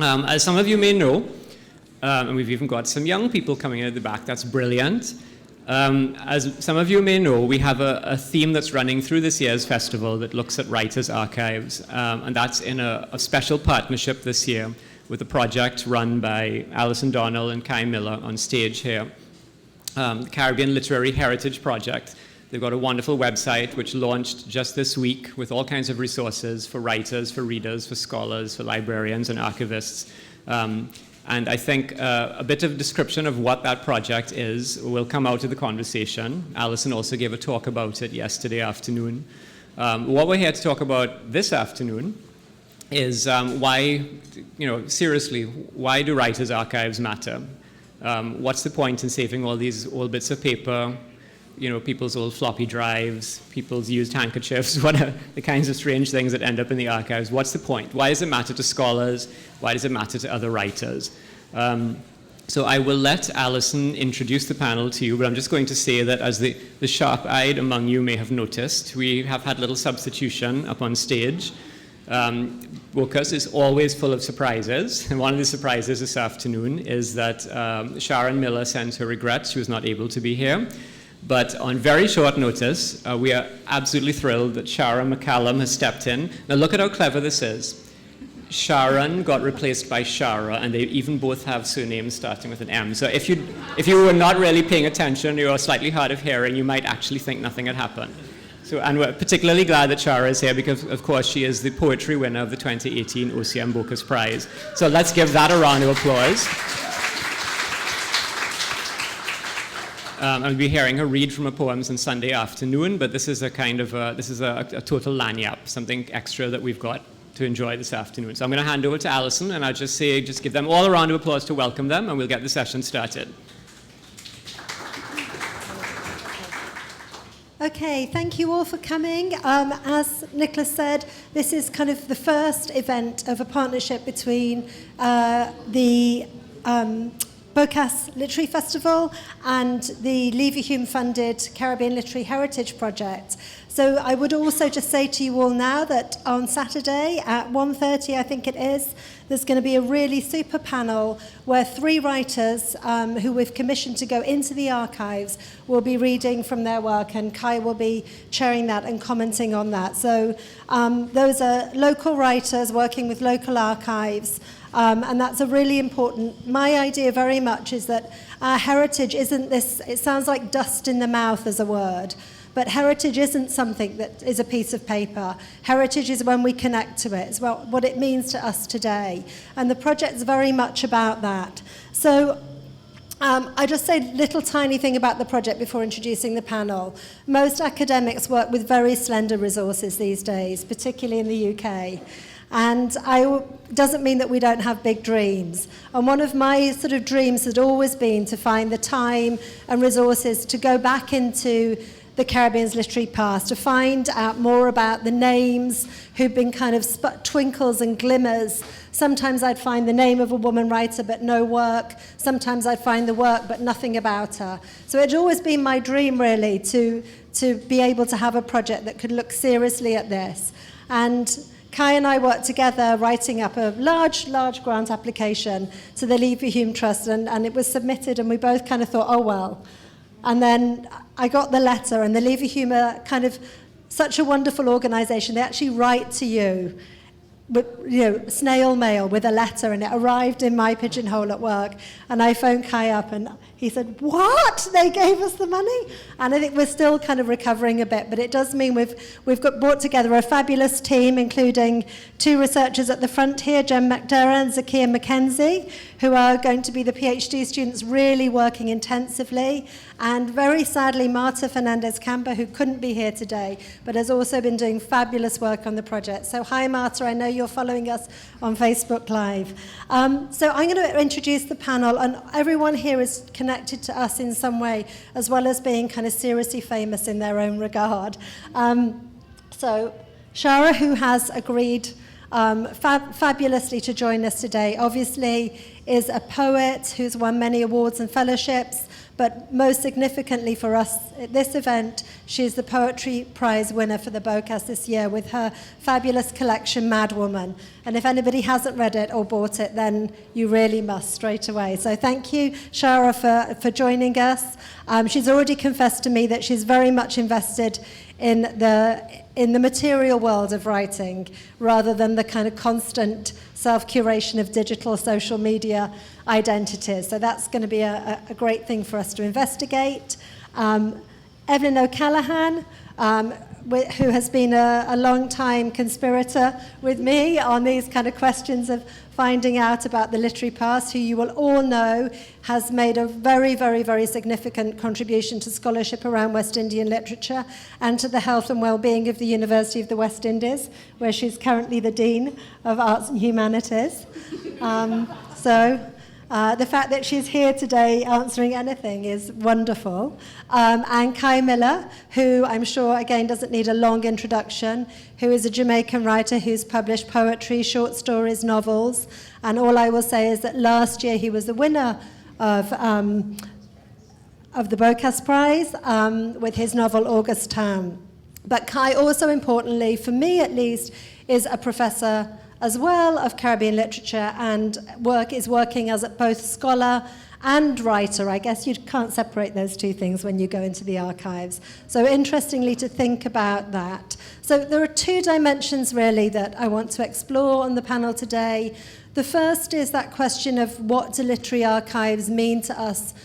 As some of you may know, and we've even got some young people coming in at the back, that's brilliant. As some of you may know, we have a theme that's running through this year's festival that looks at writers' archives, and that's in a special partnership this year with a project run by Alison, Donnell, and Kai Miller on stage here, the Caribbean Literary Heritage Project. They've got a wonderful website which launched just this week with all kinds of resources for writers, for readers, for scholars, for librarians, and archivists. And I think a bit of description of what that project is will come out of the conversation. Alison also gave a talk about it yesterday afternoon. What we're here to talk about this afternoon is why, seriously, why do writers' archives matter? What's the point in saving all these old bits of paper, people's old floppy drives, people's used handkerchiefs, what are the kinds of strange things that end up in the archives? What's the point? Why does it matter to scholars? Why does it matter to other writers? So I will let Alison introduce the panel to you, but I'm just going to say that as the sharp-eyed among you may have noticed, we have had a little substitution up on stage. Bocas is always full of surprises, and one of the surprises this afternoon is that Shara Miller sends her regrets. She was not able to be here. But on very short notice, we are absolutely thrilled that Shara McCallum has stepped in. Now look at how clever this is. Sharon got replaced by Shara, and they even both have surnames starting with an M. So if you were not really paying attention, you are slightly hard of hearing, you might actually think nothing had happened. And we're particularly glad that Shara is here because, of course, she is the poetry winner of the 2018 OCM Bocas Prize. So let's give that a round of applause. I'll be hearing her read from her poems on Sunday afternoon, but this is a total lagniappe, something extra that we've got to enjoy this afternoon. So I'm going to hand over to Alison, and I'll just give them all a round of applause to welcome them, and we'll get the session started. Okay, thank you all for coming. As Nicholas said, this is kind of the first event of a partnership between the Bocas Literary Festival and the Leverhulme-funded Caribbean Literary Heritage Project. So I would also just say to you all now that on Saturday at 1:30, I think it is, there's going to be a really super panel where 3 writers who we've commissioned to go into the archives will be reading from their work, and Kai will be chairing that and commenting on that. So those are local writers working with local archives. And that's a really important, my idea very much is that our heritage isn't this, it sounds like dust in the mouth as a word, but heritage isn't something that is a piece of paper. Heritage is when we connect to it. It's what it means to us today. And the project's very much about that. So I just say a little tiny thing about the project before introducing the panel. Most academics work with very slender resources these days, particularly in the UK. And doesn't mean that we don't have big dreams. And one of my sort of dreams had always been to find the time and resources to go back into the Caribbean's literary past, to find out more about the names who've been kind of twinkles and glimmers. Sometimes I'd find the name of a woman writer but no work. Sometimes I'd find the work but nothing about her. So it'd always been my dream, really, to be able to have a project that could look seriously at this. And Kai and I worked together writing up a large grant application to the Leverhulme Trust, and it was submitted, and we both kind of thought, oh, well. And then I got the letter, and the Leverhulme are kind of such a wonderful organisation. They actually write to you, with, snail mail with a letter, and it arrived in my pigeonhole at work. And I phoned Kai up, and he said, what? They gave us the money? And I think we're still kind of recovering a bit, but it does mean we've brought together a fabulous team, including 2 researchers at the front here, Jen McDermott and Zakia Mackenzie, who are going to be the PhD students really working intensively. And very sadly, Marta Fernandez-Campa, who couldn't be here today, but has also been doing fabulous work on the project. So hi, Marta, I know you're following us on Facebook Live. So I'm going to introduce the panel, and everyone here is connected to us in some way, as well as being kind of seriously famous in their own regard. So Shara, who has agreed fabulously to join us today, obviously is a poet who's won many awards and fellowships, But most significantly for us at this event, she's the Poetry Prize winner for the Bocas this year with her fabulous collection, Madwoman. And if anybody hasn't read it or bought it, then you really must straight away. So thank you, Shara, for joining us. She's already confessed to me that she's very much invested in the material world of writing rather than the kind of constant self-curation of digital social media identities. So that's going to be a great thing for us to investigate. Evelyn O'Callaghan, who has been a long-time conspirator with me on these kind of questions of finding out about the literary past, who you will all know has made a very, very, very significant contribution to scholarship around West Indian literature and to the health and well-being of the University of the West Indies, where she's currently the Dean of Arts and Humanities. The fact that she's here today answering anything is wonderful. And Kai Miller, who I'm sure, again, doesn't need a long introduction, who is a Jamaican writer who's published poetry, short stories, novels. And all I will say is that last year he was the winner of the Bocas Prize with his novel August Town. But Kai also, importantly, for me at least, is a professor as well of Caribbean literature and is working as both scholar and writer. I guess you can't separate those two things when you go into the archives. So interestingly to think about that. So there are two dimensions really that I want to explore on the panel today. The first is that question of what do literary archives mean to us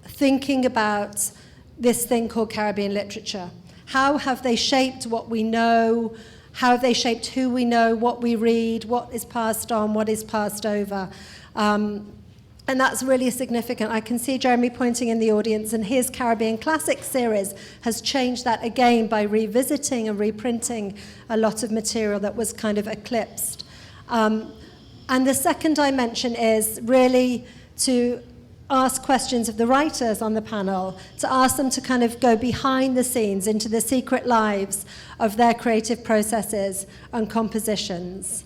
thinking about this thing called Caribbean literature. How have they shaped what we know? How have they shaped who we know, what we read, what is passed on, what is passed over? And that's really significant. I can see Jeremy pointing in the audience, and his Caribbean Classics series has changed that again by revisiting and reprinting a lot of material that was kind of eclipsed. And the second dimension is really to ask questions of the writers on the panel, to ask them to kind of go behind the scenes into the secret lives of their creative processes and compositions.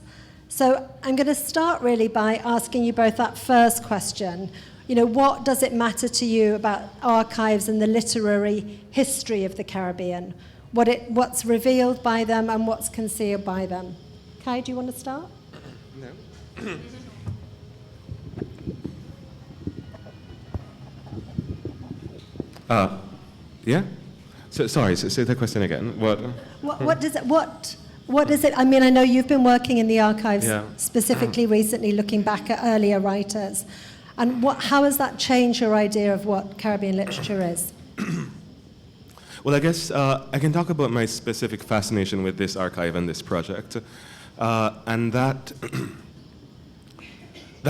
So I'm going to start really by asking you both that first question. You know, what does it matter to you about archives and the literary history of the Caribbean? What's revealed by them and what's concealed by them? Kai, do you want to start? No. Yeah? So, sorry, say the question again. What does it, I mean, I know you've been working in the archives specifically recently, looking back at earlier writers. And how has that changed your idea of what Caribbean literature is? Well, I guess I can talk about my specific fascination with this archive and this project. And that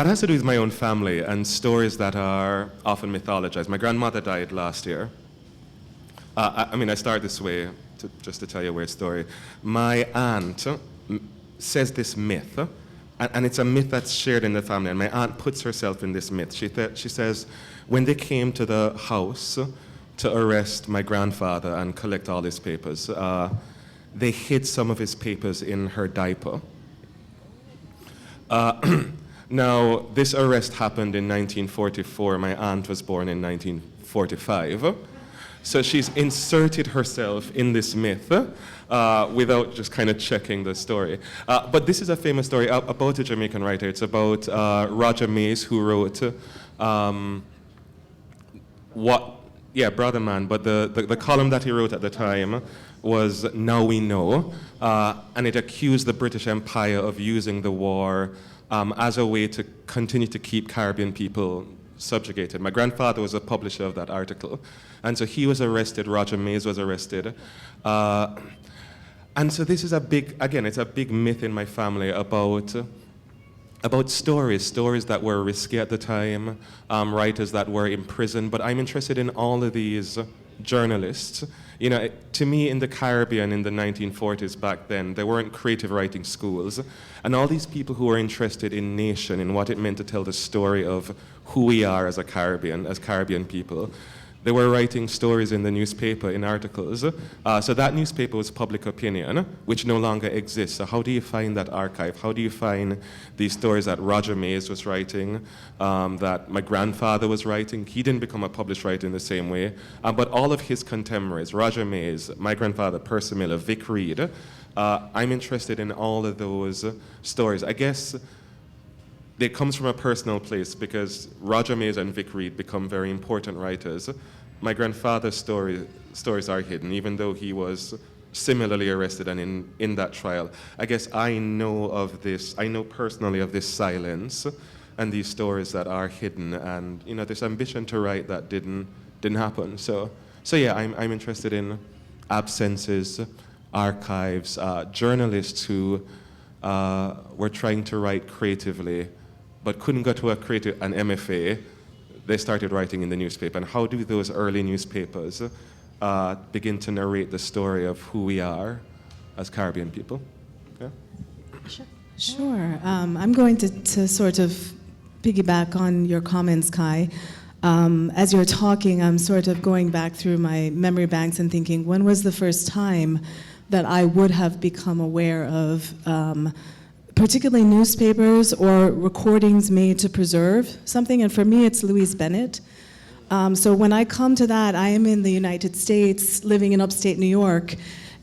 has to do with my own family and stories that are often mythologized. My grandmother died last year. I start this way, just to tell you a weird story. My aunt says this myth, and it's a myth that's shared in the family, and my aunt puts herself in this myth. She says, when they came to the house to arrest my grandfather and collect all his papers, they hid some of his papers in her diaper. Now, this arrest happened in 1944. My aunt was born in 1945. So she's inserted herself in this myth without just kind of checking the story. But this is a famous story about a Jamaican writer. It's about Roger Mays, who wrote Brother Man, but the column that he wrote at the time was Now We Know, and it accused the British Empire of using the war as a way to continue to keep Caribbean people subjugated. My grandfather was a publisher of that article, and so he was arrested, Roger Mays was arrested. And so this is it's a big myth in my family about stories that were risky at the time, writers that were imprisoned, but I'm interested in all of these journalists. You know, to me, in the Caribbean in the 1940s back then, there weren't creative writing schools. And all these people who were interested in nation, in what it meant to tell the story of who we are as Caribbean people, they were writing stories in the newspaper, in articles. So that newspaper was Public Opinion, which no longer exists. So how do you find that archive? How do you find these stories that Roger Mays was writing, that my grandfather was writing? He didn't become a published writer in the same way, but all of his contemporaries, Roger Mays, my grandfather, Percy Miller, Vic Reed, I'm interested in all of those stories. I guess it comes from a personal place because Roger Mays and Vic Reed become very important writers. My grandfather's stories are hidden, even though he was similarly arrested and in that trial. I guess I know personally of this silence and these stories that are hidden, and this ambition to write that didn't happen. So yeah, I'm interested in absences, archives, journalists who were trying to write creatively but couldn't go to an MFA. They started writing in the newspaper. And how do those early newspapers begin to narrate the story of who we are as Caribbean people? Yeah? Sure. I'm going to sort of piggyback on your comments, Kai. As you're talking, I'm sort of going back through my memory banks and thinking, when was the first time that I would have become aware of particularly newspapers or recordings made to preserve something? And for me, it's Louise Bennett. So when I come to that, I am in the United States, living in upstate New York,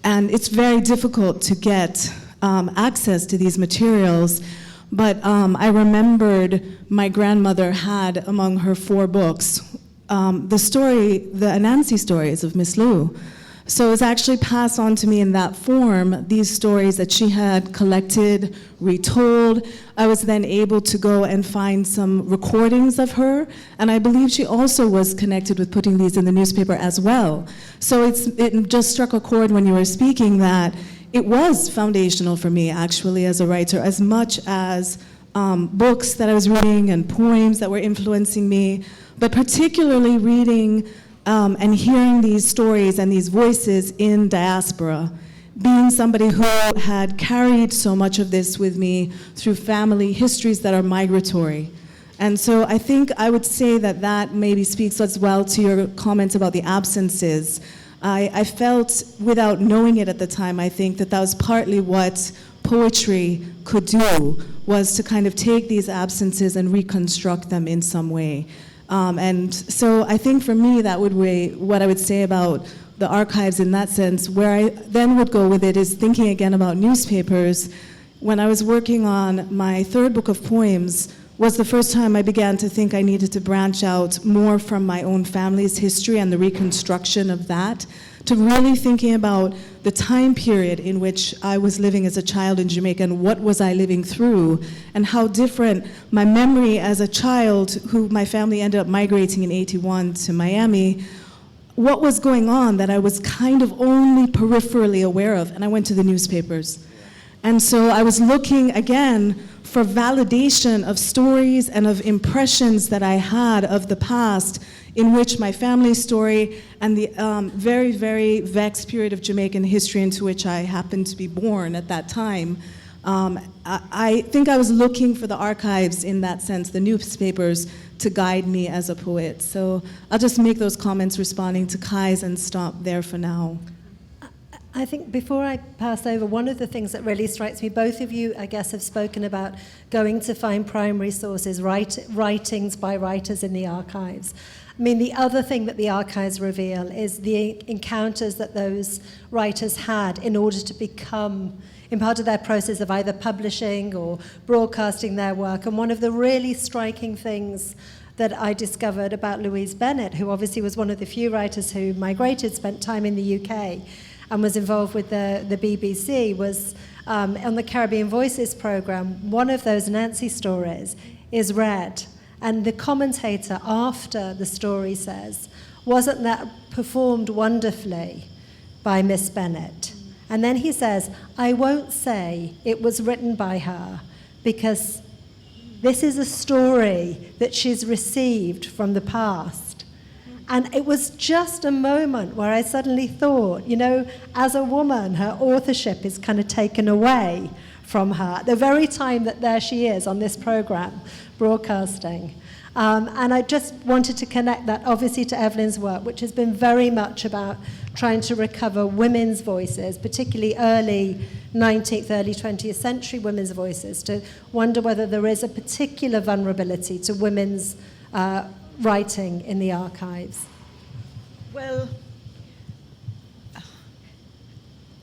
and it's very difficult to get access to these materials. But I remembered my grandmother had among her 4 books the Anansi stories of Miss Lou. So it's actually passed on to me in that form, these stories that she had collected, retold. I was then able to go and find some recordings of her, and I believe she also was connected with putting these in the newspaper as well. So it just struck a chord when you were speaking that it was foundational for me, actually, as a writer, as much as books that I was reading and poems that were influencing me, but particularly reading and hearing these stories and these voices in diaspora, being somebody who had carried so much of this with me through family histories that are migratory. And so I think I would say that maybe speaks as well to your comments about the absences. I felt, without knowing it at the time, I think that was partly what poetry could do, was to kind of take these absences and reconstruct them in some way. And so I think for me, that would be what I would say about the archives in that sense. Where I then would go with it is thinking again about newspapers. When I was working on my 3rd book of poems was the first time I began to think I needed to branch out more from my own family's history and the reconstruction of that, to really thinking about the time period in which I was living as a child in Jamaica and what was I living through, and how different my memory as a child, who my family ended up migrating in '81 to Miami, what was going on that I was kind of only peripherally aware of, and I went to the newspapers. And so I was looking again for validation of stories and of impressions that I had of the past, in which my family story and the very, very vexed period of Jamaican history into which I happened to be born at that time, I think I was looking for the archives in that sense, the newspapers, to guide me as a poet. So I'll just make those comments responding to Kai's and stop there for now. I think before I pass over, one of the things that really strikes me, both of you, I guess, have spoken about going to find primary sources, writings by writers in the archives. I mean, the other thing that the archives reveal is the encounters that those writers had in order to become, in part of their process of either publishing or broadcasting their work. And one of the really striking things that I discovered about Louise Bennett, who obviously was one of the few writers who migrated, spent time in the UK, and was involved with the BBC, was on the Caribbean Voices programme, one of those Nancy stories is read. And the commentator after the story says, wasn't that performed wonderfully by Miss Bennett? And then he says, I won't say it was written by her, because this is a story that she's received from the past. And it was just a moment where I suddenly thought, as a woman, her authorship is kind of taken away from her, at the very time that there she is on this program, broadcasting. And I just wanted to connect that obviously to Evelyn's work, which has been very much about trying to recover women's voices, particularly early 19th, early 20th century women's voices, to wonder whether there is a particular vulnerability to women's writing in the archives. Well,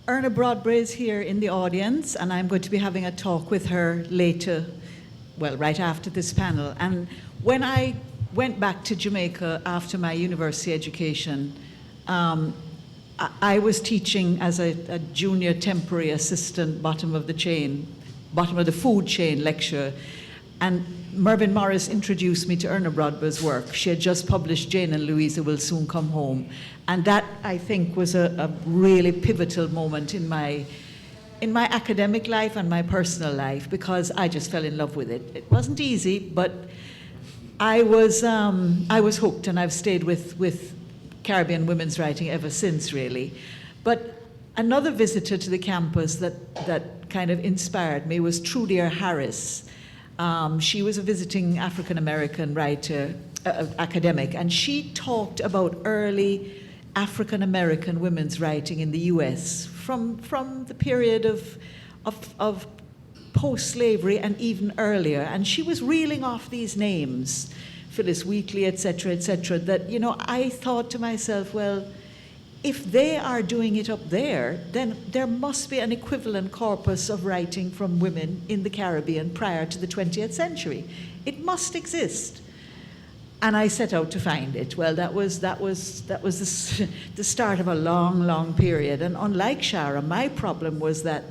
Erna Broadbrae is here in the audience, and I'm going to be having a talk with her later, well, right after this panel. And when I went back to Jamaica after my university education, I was teaching as a junior temporary assistant, bottom of the food chain lecture. And Mervyn Morris introduced me to Erna Broadbrae's work. She had just published Jane and Louisa Will Soon Come Home. And that, I think, was a really pivotal moment in my academic life and my personal life, because I just fell in love with it. It wasn't easy, but I was hooked, and I've stayed with Caribbean women's writing ever since, really. But another visitor to the campus that kind of inspired me was Trudear Harris. She was a visiting African-American writer, academic, and she talked about early African-American women's writing in the US from the period of post-slavery and even earlier. And she was reeling off these names, Phyllis Wheatley, et cetera, that, you know, I thought to myself, well, if they are doing it up there, then there must be an equivalent corpus of writing from women in the Caribbean prior to the 20th century. It must exist. And I set out to find it. Well, that was the start of a long, long period. And unlike Shara, my problem was that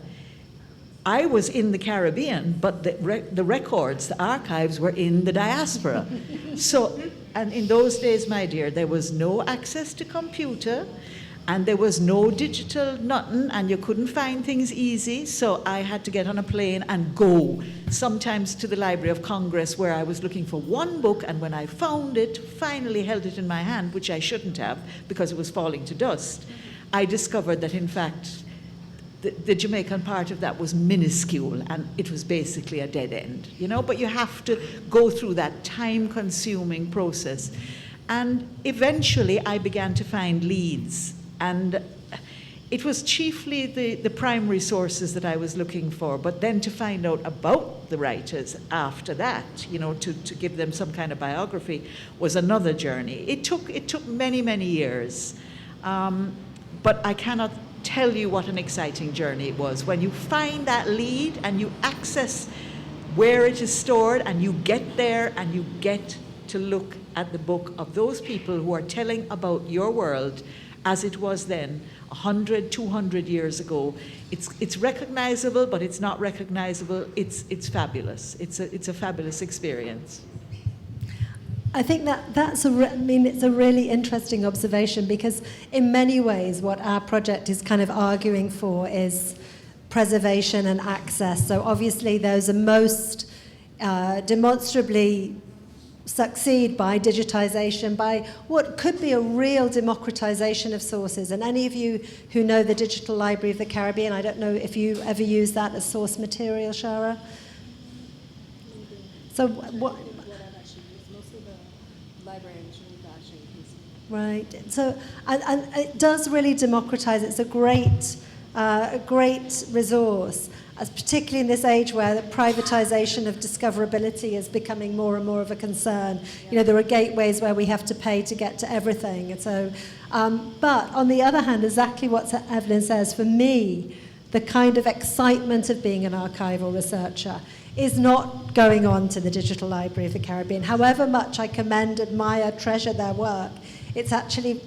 I was in the Caribbean, but the records, the archives were in the diaspora. So, and in those days, my dear, there was no access to computer, and there was no digital nothing, and you couldn't find things easy. So I had to get on a plane and go, sometimes to the Library of Congress, where I was looking for one book, and when I found it, finally held it in my hand, which I shouldn't have because it was falling to dust, I discovered that, in fact, the Jamaican part of that was minuscule, and it was basically a dead end, you know. But you have to go through that time-consuming process. And eventually I began to find leads, and it was chiefly the primary sources that I was looking for, but then to find out about the writers after that, you know, to give them some kind of biography, was another journey. It took many, many years, but I cannot tell you what an exciting journey it was. When you find that lead and you access where it is stored, and you get there and you get to look at the book of those people who are telling about your world as it was then, 100, 200 years ago. It's recognizable, but it's not recognizable. It's fabulous. It's a fabulous experience. I think it's a really interesting observation, because in many ways what our project is kind of arguing for is preservation and access. So obviously those are most demonstrably succeed by digitization, by what could be a real democratization of sources. And any of you who know the Digital Library of the Caribbean, I don't know if you ever use that as source material, Shara? So what? Right. So, and it does really democratize. It's a great resource, as particularly in this age where the privatization of discoverability is becoming more and more of a concern. You know, there are gateways where we have to pay to get to everything. And so, but on the other hand, exactly what Evelyn says, for me, the kind of excitement of being an archival researcher is not going on to the Digital Library of the Caribbean. However much I commend, admire, treasure their work, it's actually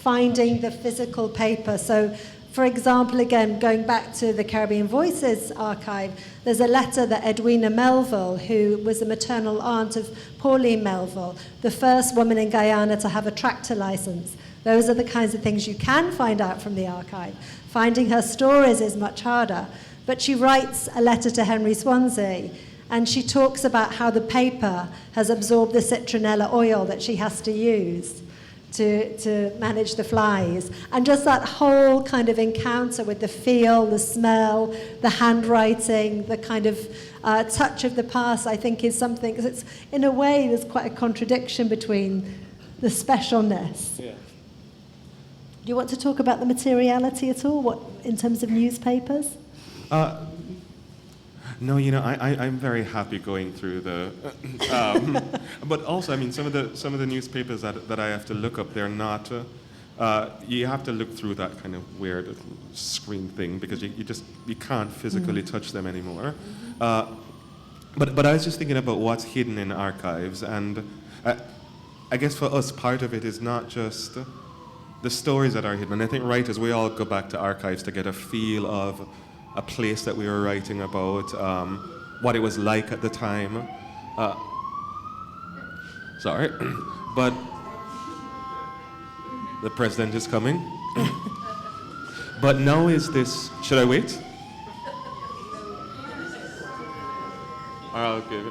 finding the physical paper. So, for example, again, going back to the Caribbean Voices archive, there's a letter that Edwina Melville, who was the maternal aunt of Pauline Melville, the first woman in Guyana to have a tractor license. Those are the kinds of things you can find out from the archive. Finding her stories is much harder. But she writes a letter to Henry Swansea, and she talks about how the paper has absorbed the citronella oil that she has to use to manage the flies. And just that whole kind of encounter with the feel, the smell, the handwriting, the kind of touch of the past, I think is something, because it's, in a way, there's quite a contradiction between the specialness. Yeah. Do you want to talk about the materiality at all, what, in terms of newspapers? No, I'm very happy going through the, but also, I mean, some of the newspapers that I have to look up, they're not. You have to look through that kind of weird screen thing because you can't physically touch them anymore. But I was just thinking about what's hidden in archives, and I guess for us, part of it is not just the stories that are hidden. And I think writers, we all go back to archives to get a feel of a place that we were writing about, what it was like at the time. Sorry, but the president is coming. But now is this, should I wait? Okay.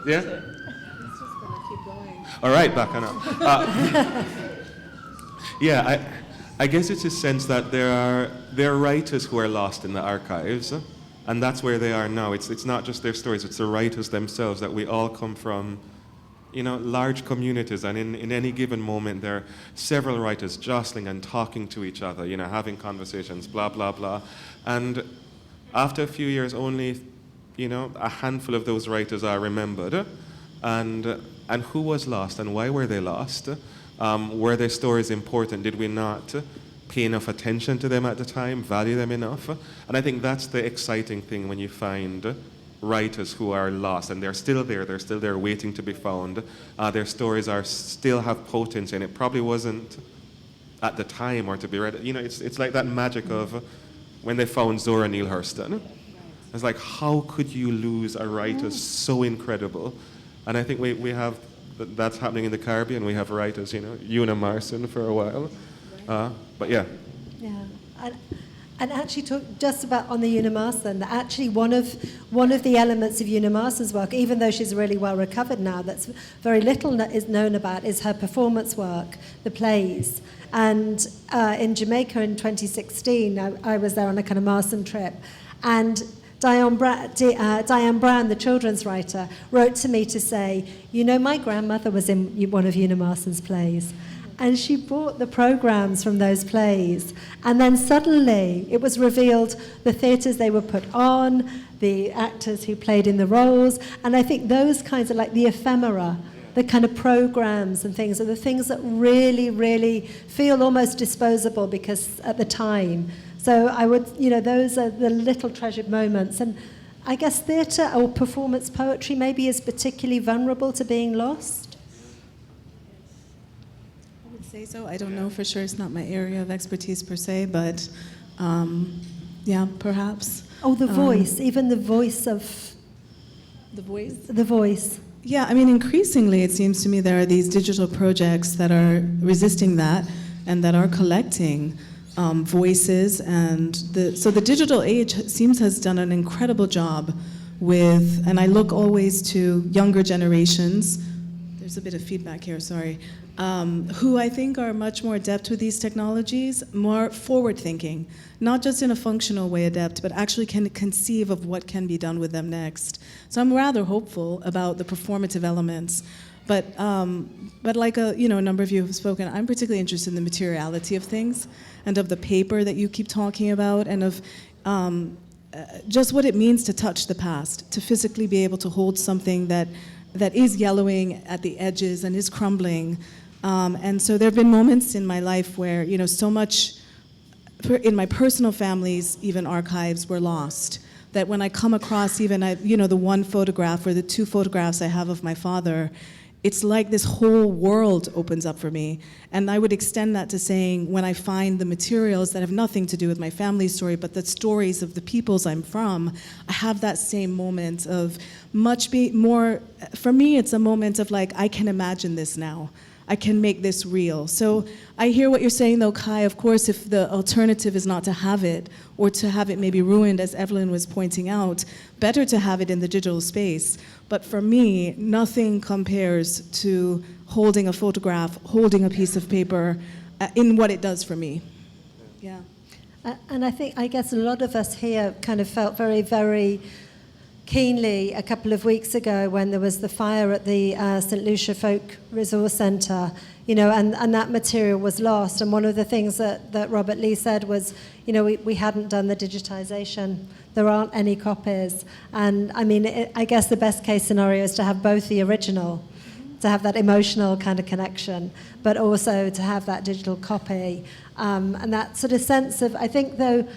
Yeah? All right, back on up. Yeah, I guess it's a sense that there are writers who are lost in the archives, and that's where they are now. It's not just their stories, it's the writers themselves, that we all come from, large communities, and in any given moment there are several writers jostling and talking to each other, having conversations, blah, blah, blah. And after a few years, only, a handful of those writers are remembered. And who was lost, and why were they lost? Were their stories important? Did we not pay enough attention to them at the time, value them enough? And I think that's the exciting thing when you find writers who are lost, and they're still there waiting to be found. Their stories still have potency, and it probably wasn't at the time or to be read. It's like that magic of when they found Zora Neale Hurston. It's like, how could you lose a writer so incredible? And I think we have, that's happening in the Caribbean. We have writers, Una Marson for a while. But yeah. Yeah. And actually talk just about on the Una Marson, actually one of the elements of Una Marson's work, even though she's really well recovered now, that's very little is known about, is her performance work, the plays. And in Jamaica in 2016, I was there on a kind of Marson trip, and Diane Brown, the children's writer, wrote to me to say, my grandmother was in one of Una Marson's plays. And she bought the programs from those plays. And then suddenly it was revealed the theatres they were put on, the actors who played in the roles. And I think those kinds of, like the ephemera, the kind of programs and things, are the things that really, really feel almost disposable because at the time. So I would, those are the little treasured moments. And I guess theatre or performance poetry maybe is particularly vulnerable to being lost. I would say so. I don't know for sure. It's not my area of expertise per se, but yeah, perhaps. Oh, the voice, even the voice of... The voice? The voice. Yeah, I mean, increasingly it seems to me there are these digital projects that are resisting that and that are collecting voices, and so the digital age has done an incredible job with, and I look always to younger generations, there's a bit of feedback here, sorry, who I think are much more adept with these technologies, more forward thinking, not just in a functional way adept, but actually can conceive of what can be done with them next. So I'm rather hopeful about the performative elements. But like a number of you have spoken, I'm particularly interested in the materiality of things and of the paper that you keep talking about, and of just what it means to touch the past, to physically be able to hold something that is yellowing at the edges and is crumbling. And so there have been moments in my life where so much in my personal family's even archives were lost, that when I come across even the one photograph or the two photographs I have of my father, it's like this whole world opens up for me. And I would extend that to saying, when I find the materials that have nothing to do with my family story, but the stories of the peoples I'm from, I have that same moment of more, for me it's a moment of like, I can imagine this now. I can make this real. So I hear what you're saying though, Kai. Of course, if the alternative is not to have it, or to have it maybe ruined, as Evelyn was pointing out, better to have it in the digital space. But for me, nothing compares to holding a photograph, holding a piece of paper, in what it does for me. Yeah. And I guess a lot of us here kind of felt very, very keenly a couple of weeks ago when there was the fire at the St. Lucia Folk Resource Centre, and that material was lost. And one of the things that Robert Lee said was, we hadn't done the digitisation. There aren't any copies. And I mean, I guess the best case scenario is to have both the original, to have that emotional kind of connection, but also to have that digital copy. And that sort of sense of, I think though,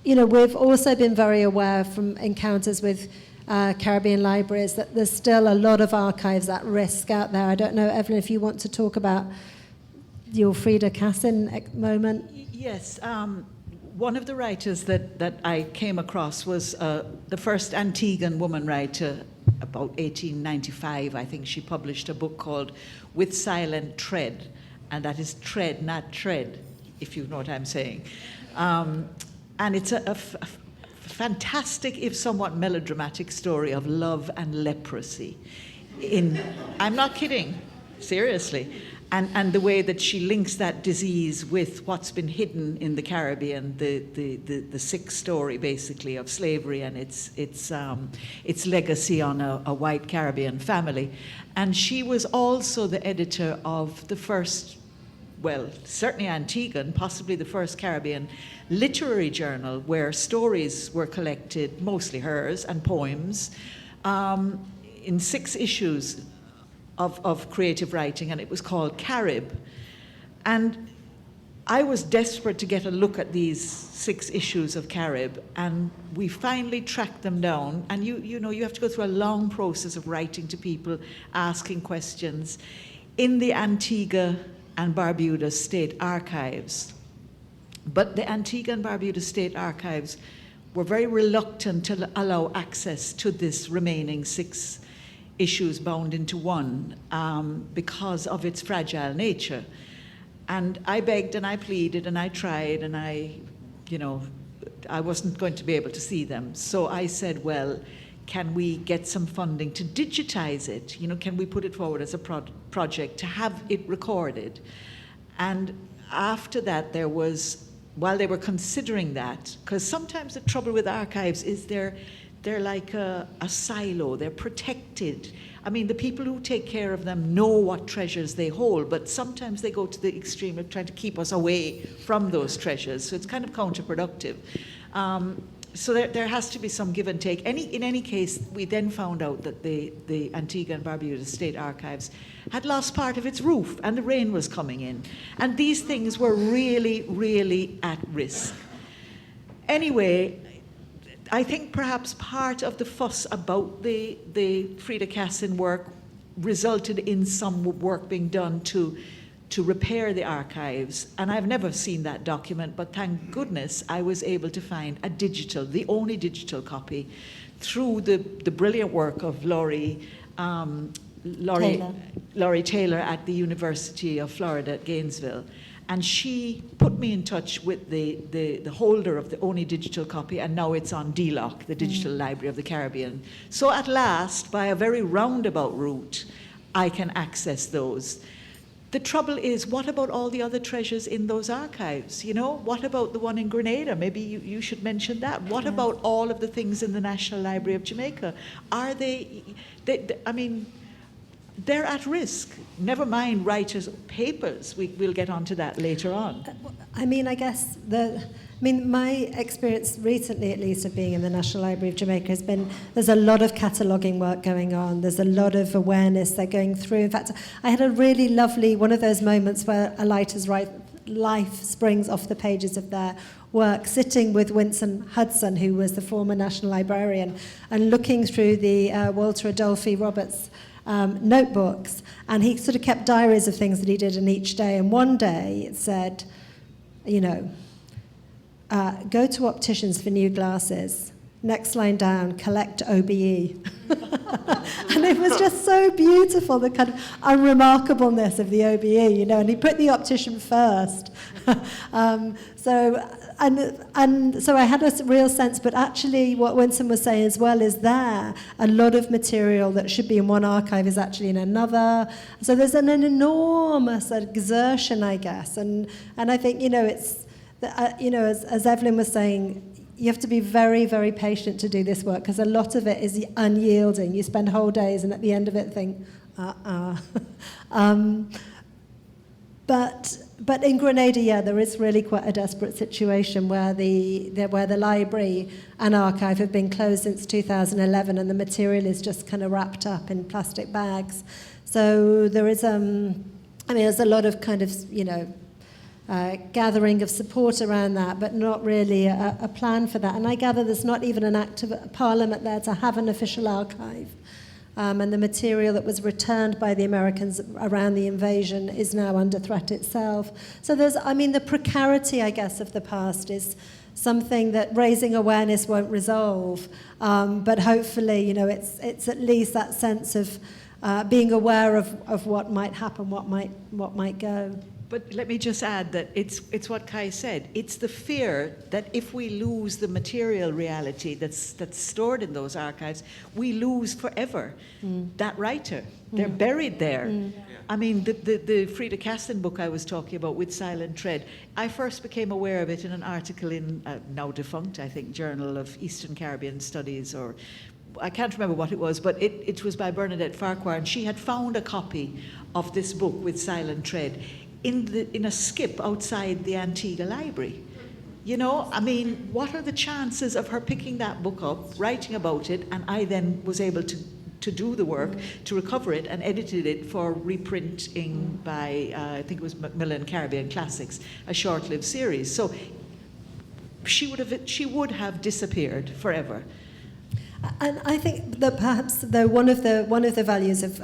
we've also been very aware from encounters with Caribbean libraries that there's still a lot of archives at risk out there. I don't know, Evelyn, if you want to talk about your Frida Cassin moment. Yes, one of the writers that I came across was the first Antiguan woman writer, about 1895, I think. She published a book called With Silent Tread, and that is tread, not tread, if you know what I'm saying. And it's a fantastic, if somewhat melodramatic story of love and leprosy. I'm not kidding, seriously. And the way that she links that disease with what's been hidden in the Caribbean, the sick story basically of slavery and its legacy on a white Caribbean family. And she was also the editor of the first, well, certainly Antiguan, possibly the first Caribbean literary journal where stories were collected, mostly hers, and poems, in 6 issues of creative writing, and it was called Carib. And I was desperate to get a look at these 6 issues of Carib, and we finally tracked them down. And you have to go through a long process of writing to people, asking questions in the Antigua and Barbuda State Archives. But the Antigua and Barbuda State Archives were very reluctant to allow access to this remaining 6 issues bound into one because of its fragile nature. And I begged and I pleaded and I tried, and I wasn't going to be able to see them. So I said, well, can we get some funding to digitize it? Can we put it forward as a project to have it recorded? And after that, while they were considering that, because sometimes the trouble with archives is they're like a silo, they're protected. I mean, the people who take care of them know what treasures they hold, but sometimes they go to the extreme of trying to keep us away from those treasures, so it's kind of counterproductive. So there has to be some give and take. In any case, we then found out that the Antigua and Barbuda State Archives had lost part of its roof, and the rain was coming in. And these things were really, really at risk. Anyway, I think perhaps part of the fuss about the Frida Cassin work resulted in some work being done to repair the archives. And I've never seen that document, but thank goodness I was able to find the only digital copy, through the brilliant work of Laurie Taylor at the University of Florida at Gainesville. And she put me in touch with the holder of the only digital copy, and now it's on DLOC, the Digital Library of the Caribbean. So at last, by a very roundabout route, I can access those. The trouble is, what about all the other treasures in those archives? What about the one in Grenada? Maybe you should mention that. What about all of the things in the National Library of Jamaica? Are they're at risk. Never mind writers' papers. We'll get onto that later on. I mean, I guess my experience recently, at least, of being in the National Library of Jamaica has been there's a lot of cataloguing work going on. There's a lot of awareness they're going through. In fact, I had a really lovely one of those moments where a writer's life springs off the pages of their work, sitting with Winston Hudson, who was the former National Librarian, and looking through the Walter Adolphe Roberts notebooks, and he sort of kept diaries of things that he did in each day. And one day it said, go to opticians for new glasses, next line down, collect OBE. And it was just so beautiful, the kind of unremarkableness of the OBE, you know, and he put the optician first. So I had a real sense, but actually what Winston was saying as well is a lot of material that should be in one archive is actually in another. So there's an enormous exertion, I guess. And I think, you know, it's, you know, as Evelyn was saying, you have to be very, very patient to do this work because a lot of it is unyielding. You spend whole days and at the end of it think, But in Grenada, yeah, there is really quite a desperate situation where the library and archive have been closed since 2011, and the material is just kind of wrapped up in plastic bags. So there is, there's a lot of kind of, you know, gathering of support around that, but not really a plan for that. And I gather there's not even an act of Parliament there to have an official archive. And the material that was returned by the Americans around the invasion is now under threat itself. So there's, I mean, the precarity, I guess, of the past is something that raising awareness won't resolve. But hopefully, you know, it's at least that sense of being aware of what might happen, what might go. But let me just add that it's what Kai said. It's the fear that if we lose the material reality that's stored in those archives, we lose forever that writer. They're buried there. I mean, the Frida Kastin book I was talking about, With Silent Tread, I first became aware of it in an article in, now defunct, I think, Journal of Eastern Caribbean Studies, or I can't remember what it was, but it was by Bernadette Farquhar, and she had found a copy of this book, With Silent Tread, in a skip outside the Antigua Library. You know, I mean, what are the chances of her picking that book up, writing about it, and I then was able to do the work, to recover it, and edited it for reprinting by, I think it was Macmillan Caribbean Classics, a short-lived series. So she would have disappeared forever. And I think that perhaps, though, one of the values of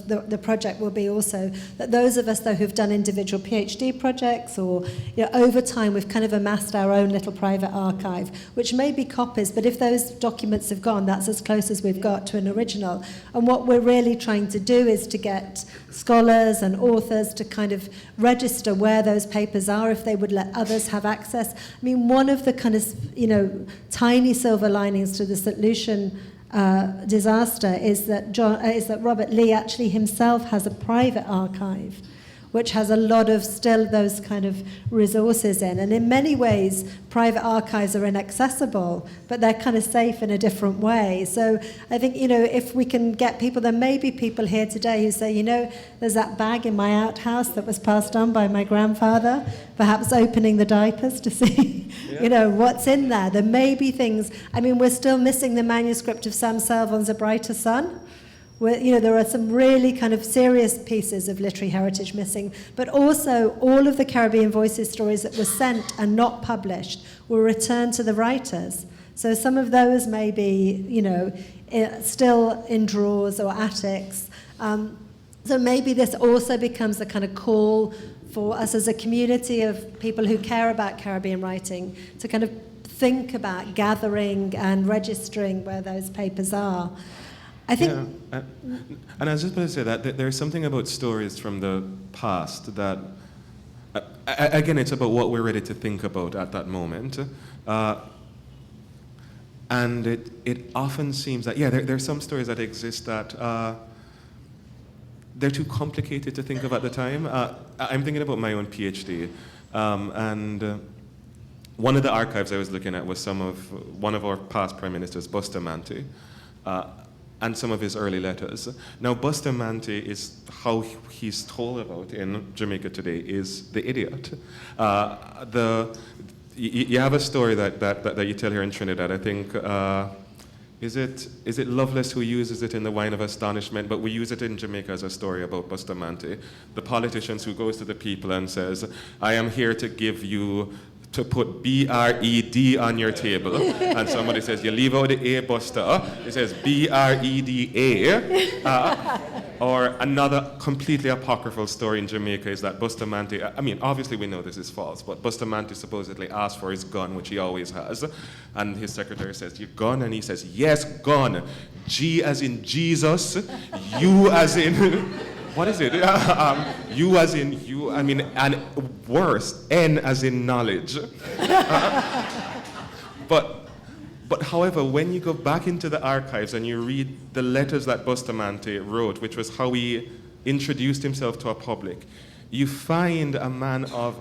the project will be also that those of us, though, who've done individual PhD projects, or, you know, over time we've kind of amassed our own little private archive, which may be copies, but if those documents have gone, that's as close as we've got to an original. And what we're really trying to do is to get scholars and authors to kind of register where those papers are, if they would let others have access. I mean, one of the kind of, you know, tiny silver linings to the St. Lucian disaster is that Robert Lee actually himself has a private archive, which has a lot of still those kind of resources in. And in many ways, private archives are inaccessible, but they're kind of safe in a different way. So I think, you know, if we can get people, there may be people here today who say, you know, there's that bag in my outhouse that was passed on by my grandfather, perhaps opening the diapers to see, you know, what's in there. There may be things, I mean, we're still missing the manuscript of Sam Selvon's A Brighter Sun. Where, you know, there are some really kind of serious pieces of literary heritage missing, but also all of the Caribbean Voices stories that were sent and not published were returned to the writers. So some of those may be, you know, still in drawers or attics. So maybe this also becomes a kind of call for us as a community of people who care about Caribbean writing to kind of think about gathering and registering where those papers are. I think, yeah, and I was just going to say that there's something about stories from the past that, again, it's about what we're ready to think about at that moment. And it often seems that, yeah, there's some stories that exist that they're too complicated to think of at the time. I'm thinking about my own PhD, and one of the archives I was looking at was one of our past prime ministers, Bustamante, and some of his early letters. Now, Bustamante is how he's told about in Jamaica today is the idiot. You have a story that you tell here in Trinidad. I think is it Lovelace who uses it in The Wine of Astonishment, but we use it in Jamaica as a story about Bustamante, the politician who goes to the people and says, "I am here to give you to put B-R-E-D on your table, and somebody says, you leave out the A, Buster, it says B-R-E-D-A. Or another completely apocryphal story in Jamaica is that Bustamante, I mean, obviously we know this is false, but Bustamante supposedly asked for his gun, which he always has, and his secretary says, your gun? And he says, yes, gun. G as in Jesus, U as in, what is it? U as in you, I mean, and worse, N as in knowledge. But however, when you go back into the archives and you read the letters that Bustamante wrote, which was how he introduced himself to a public, you find a man of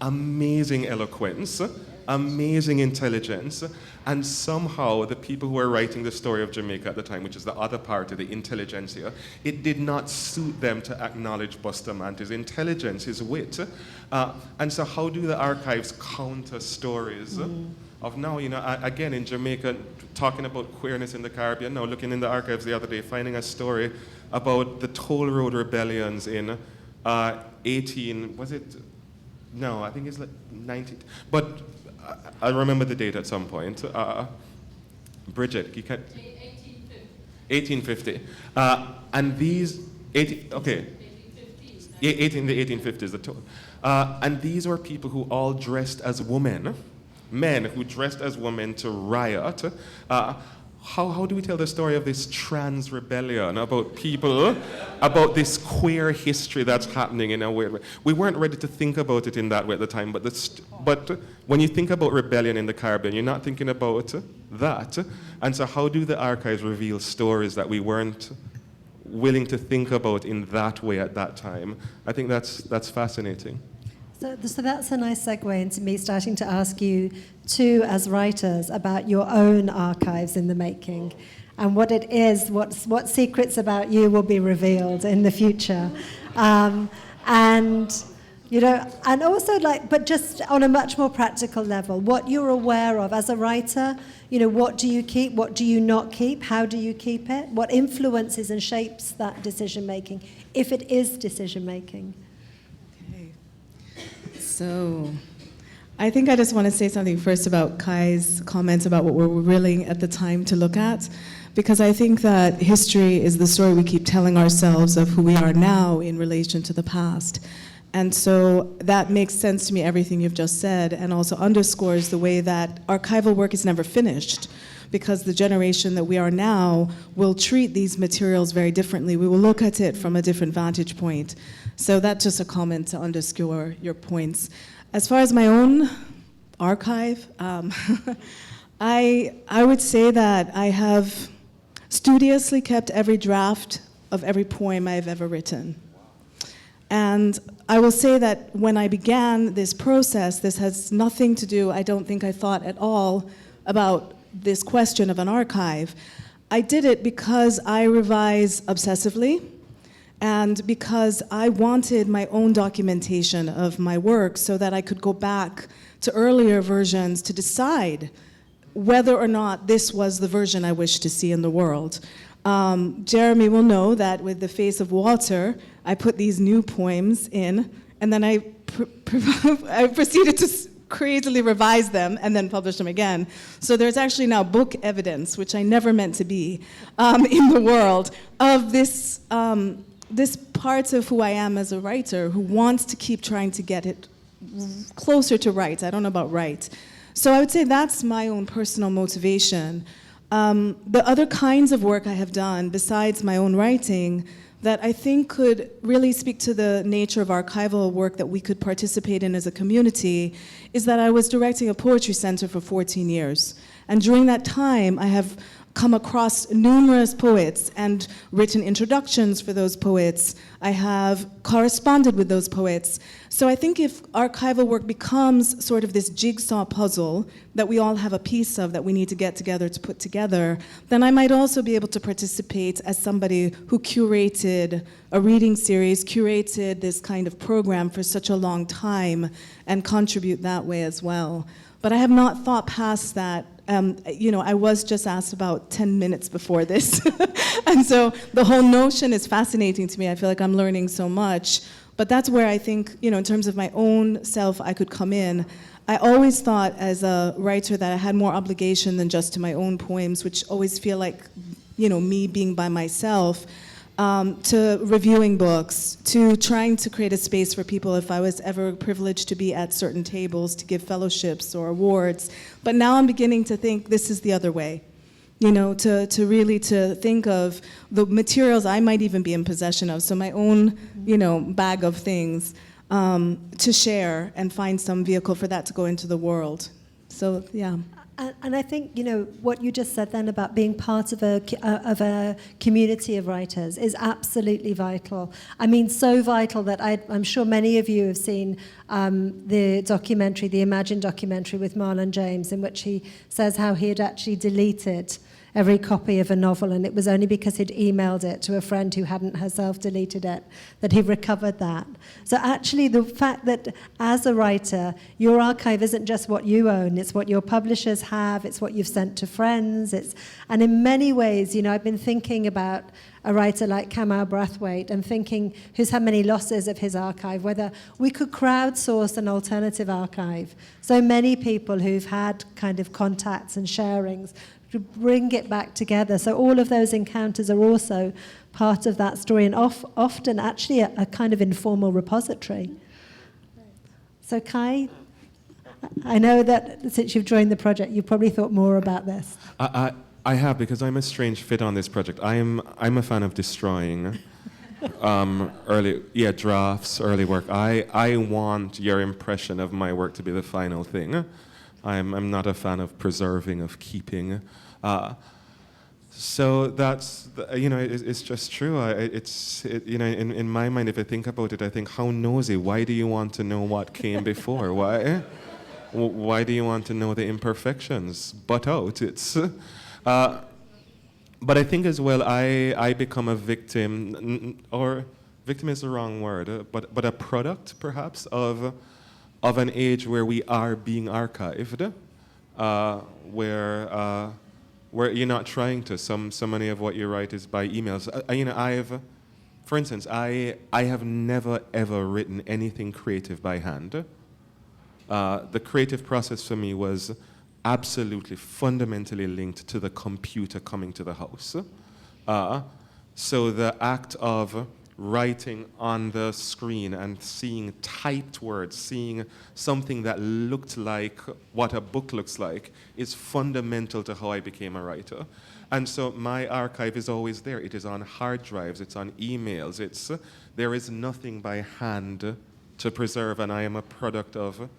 amazing eloquence, amazing intelligence, and somehow the people who were writing the story of Jamaica at the time, which is the other party, the intelligentsia, it did not suit them to acknowledge Bustamante's intelligence, his wit. And so how do the archives counter stories of now, you know, again in Jamaica, talking about queerness in the Caribbean, now looking in the archives the other day, finding a story about the Toll Road rebellions in 18, was it? No, I think it's like 19, but I remember the date at some point. Bridget, you can 1850. And these, 18, okay. 18, the 1850s, the toll. And these were people who all dressed as women, men who dressed as women to riot. How do we tell the story of this trans rebellion about people, about this queer history that's happening in a weird way? We weren't ready to think about it in that way at the time, but when you think about rebellion in the Caribbean, you're not thinking about that. And so how do the archives reveal stories that we weren't willing to think about in that way at that time? I think that's fascinating. So that's a nice segue into me starting to ask you too, as writers, about your own archives in the making, and what it is, what secrets about you will be revealed in the future, and you know, and also but just on a much more practical level, what you're aware of as a writer. You know, what do you keep? What do you not keep? How do you keep it? What influences and shapes that decision making, if it is decision making? So, I think I just want to say something first about Kai's comments about what we're willing at the time to look at, because I think that history is the story we keep telling ourselves of who we are now in relation to the past. And so that makes sense to me, everything you've just said, and also underscores the way that archival work is never finished, because the generation that we are now will treat these materials very differently. We will look at it from a different vantage point. So that's just a comment to underscore your points. As far as my own archive, I would say that I have studiously kept every draft of every poem I've ever written. And I will say that when I began this process, this has nothing to do, I don't think I thought at all about this question of an archive. I did it because I revise obsessively, and because I wanted my own documentation of my work so that I could go back to earlier versions to decide whether or not this was the version I wished to see in the world. Jeremy will know that with The Face of Water, I put these new poems in, and then I proceeded to crazily revise them and then publish them again. So there's actually now book evidence, which I never meant to be, in the world, of this part of who I am as a writer, who wants to keep trying to get it closer to right. I don't know about right. So I would say that's my own personal motivation. The other kinds of work I have done, besides my own writing, that I think could really speak to the nature of archival work that we could participate in as a community, is that I was directing a poetry center for 14 years. And during that time, I have come across numerous poets and written introductions for those poets. I have corresponded with those poets. So I think if archival work becomes sort of this jigsaw puzzle that we all have a piece of that we need to get together to put together, then I might also be able to participate as somebody who curated a reading series, curated this kind of program for such a long time, and contribute that way as well. But I have not thought past that. I was just asked about 10 minutes before this. And so the whole notion is fascinating to me. I feel like I'm learning so much. But that's where I think, in terms of my own self, I could come in. I always thought as a writer that I had more obligation than just to my own poems, which always feel like, me being by myself, to reviewing books, to trying to create a space for people if I was ever privileged to be at certain tables to give fellowships or awards. But now I'm beginning to think this is the other way. To really think of the materials I might even be in possession of, so my own, bag of things, to share and find some vehicle for that to go into the world. So, yeah. And I think, what you just said then about being part of a community of writers is absolutely vital. I mean, so vital that I'm sure many of you have seen the documentary, the Imagine documentary with Marlon James, in which he says how he had actually deleted every copy of a novel, and it was only because he'd emailed it to a friend who hadn't herself deleted it that he recovered that. So actually the fact that as a writer, your archive isn't just what you own, it's what your publishers have, it's what you've sent to friends, and in many ways, I've been thinking about a writer like Kamal Brathwaite and thinking who's had many losses of his archive, whether we could crowdsource an alternative archive. So many people who've had kind of contacts and sharings to bring it back together. So all of those encounters are also part of that story, and often actually a kind of informal repository. So Kai, I know that since you've joined the project, you've probably thought more about this. I have, because I'm a strange fit on this project. I'm a fan of destroying drafts, early work. I want your impression of my work to be the final thing. I'm not a fan of preserving, of keeping. So that's, it's just true. In my mind, if I think about it, I think, how nosy? Why do you want to know what came before? Why do you want to know the imperfections? But out, it's. But I think as well, I become a victim, or victim is the wrong word, but a product perhaps of an age where we are being archived, where you're not trying to. So many of what you write is by emails. For instance, I have never ever written anything creative by hand. The creative process for me was absolutely fundamentally linked to the computer coming to the house. So the act of writing on the screen and seeing typed words, seeing something that looked like what a book looks like, is fundamental to how I became a writer. And so my archive is always there. It is on hard drives, it's on emails, there is nothing by hand to preserve, and I am a product of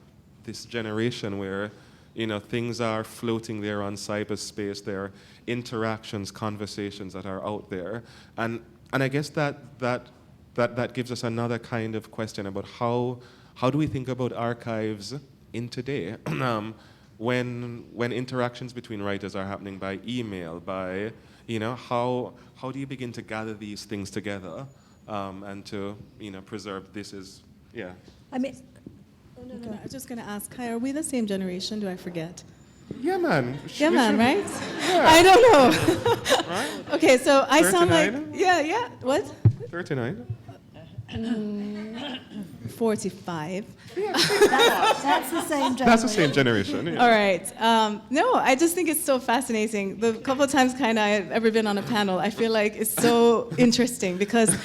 this generation where things are floating there on cyberspace. There are interactions, conversations that are out there, and I guess that gives us another kind of question about how do we think about archives in today, when interactions between writers are happening by email, by how do you begin to gather these things together and to preserve this is I mean. No. I was just going to ask, Kai, are we the same generation? Do I forget? Yeah, man. Yeah, man, right? Yeah. I don't know. Right? Okay, so I 39? sound like... Yeah. What? 39. 45. That's the same generation. That's the same generation. Yeah. All right. No, I just think it's so fascinating. The couple of times kind of I've ever been on a panel, I feel like it's so interesting because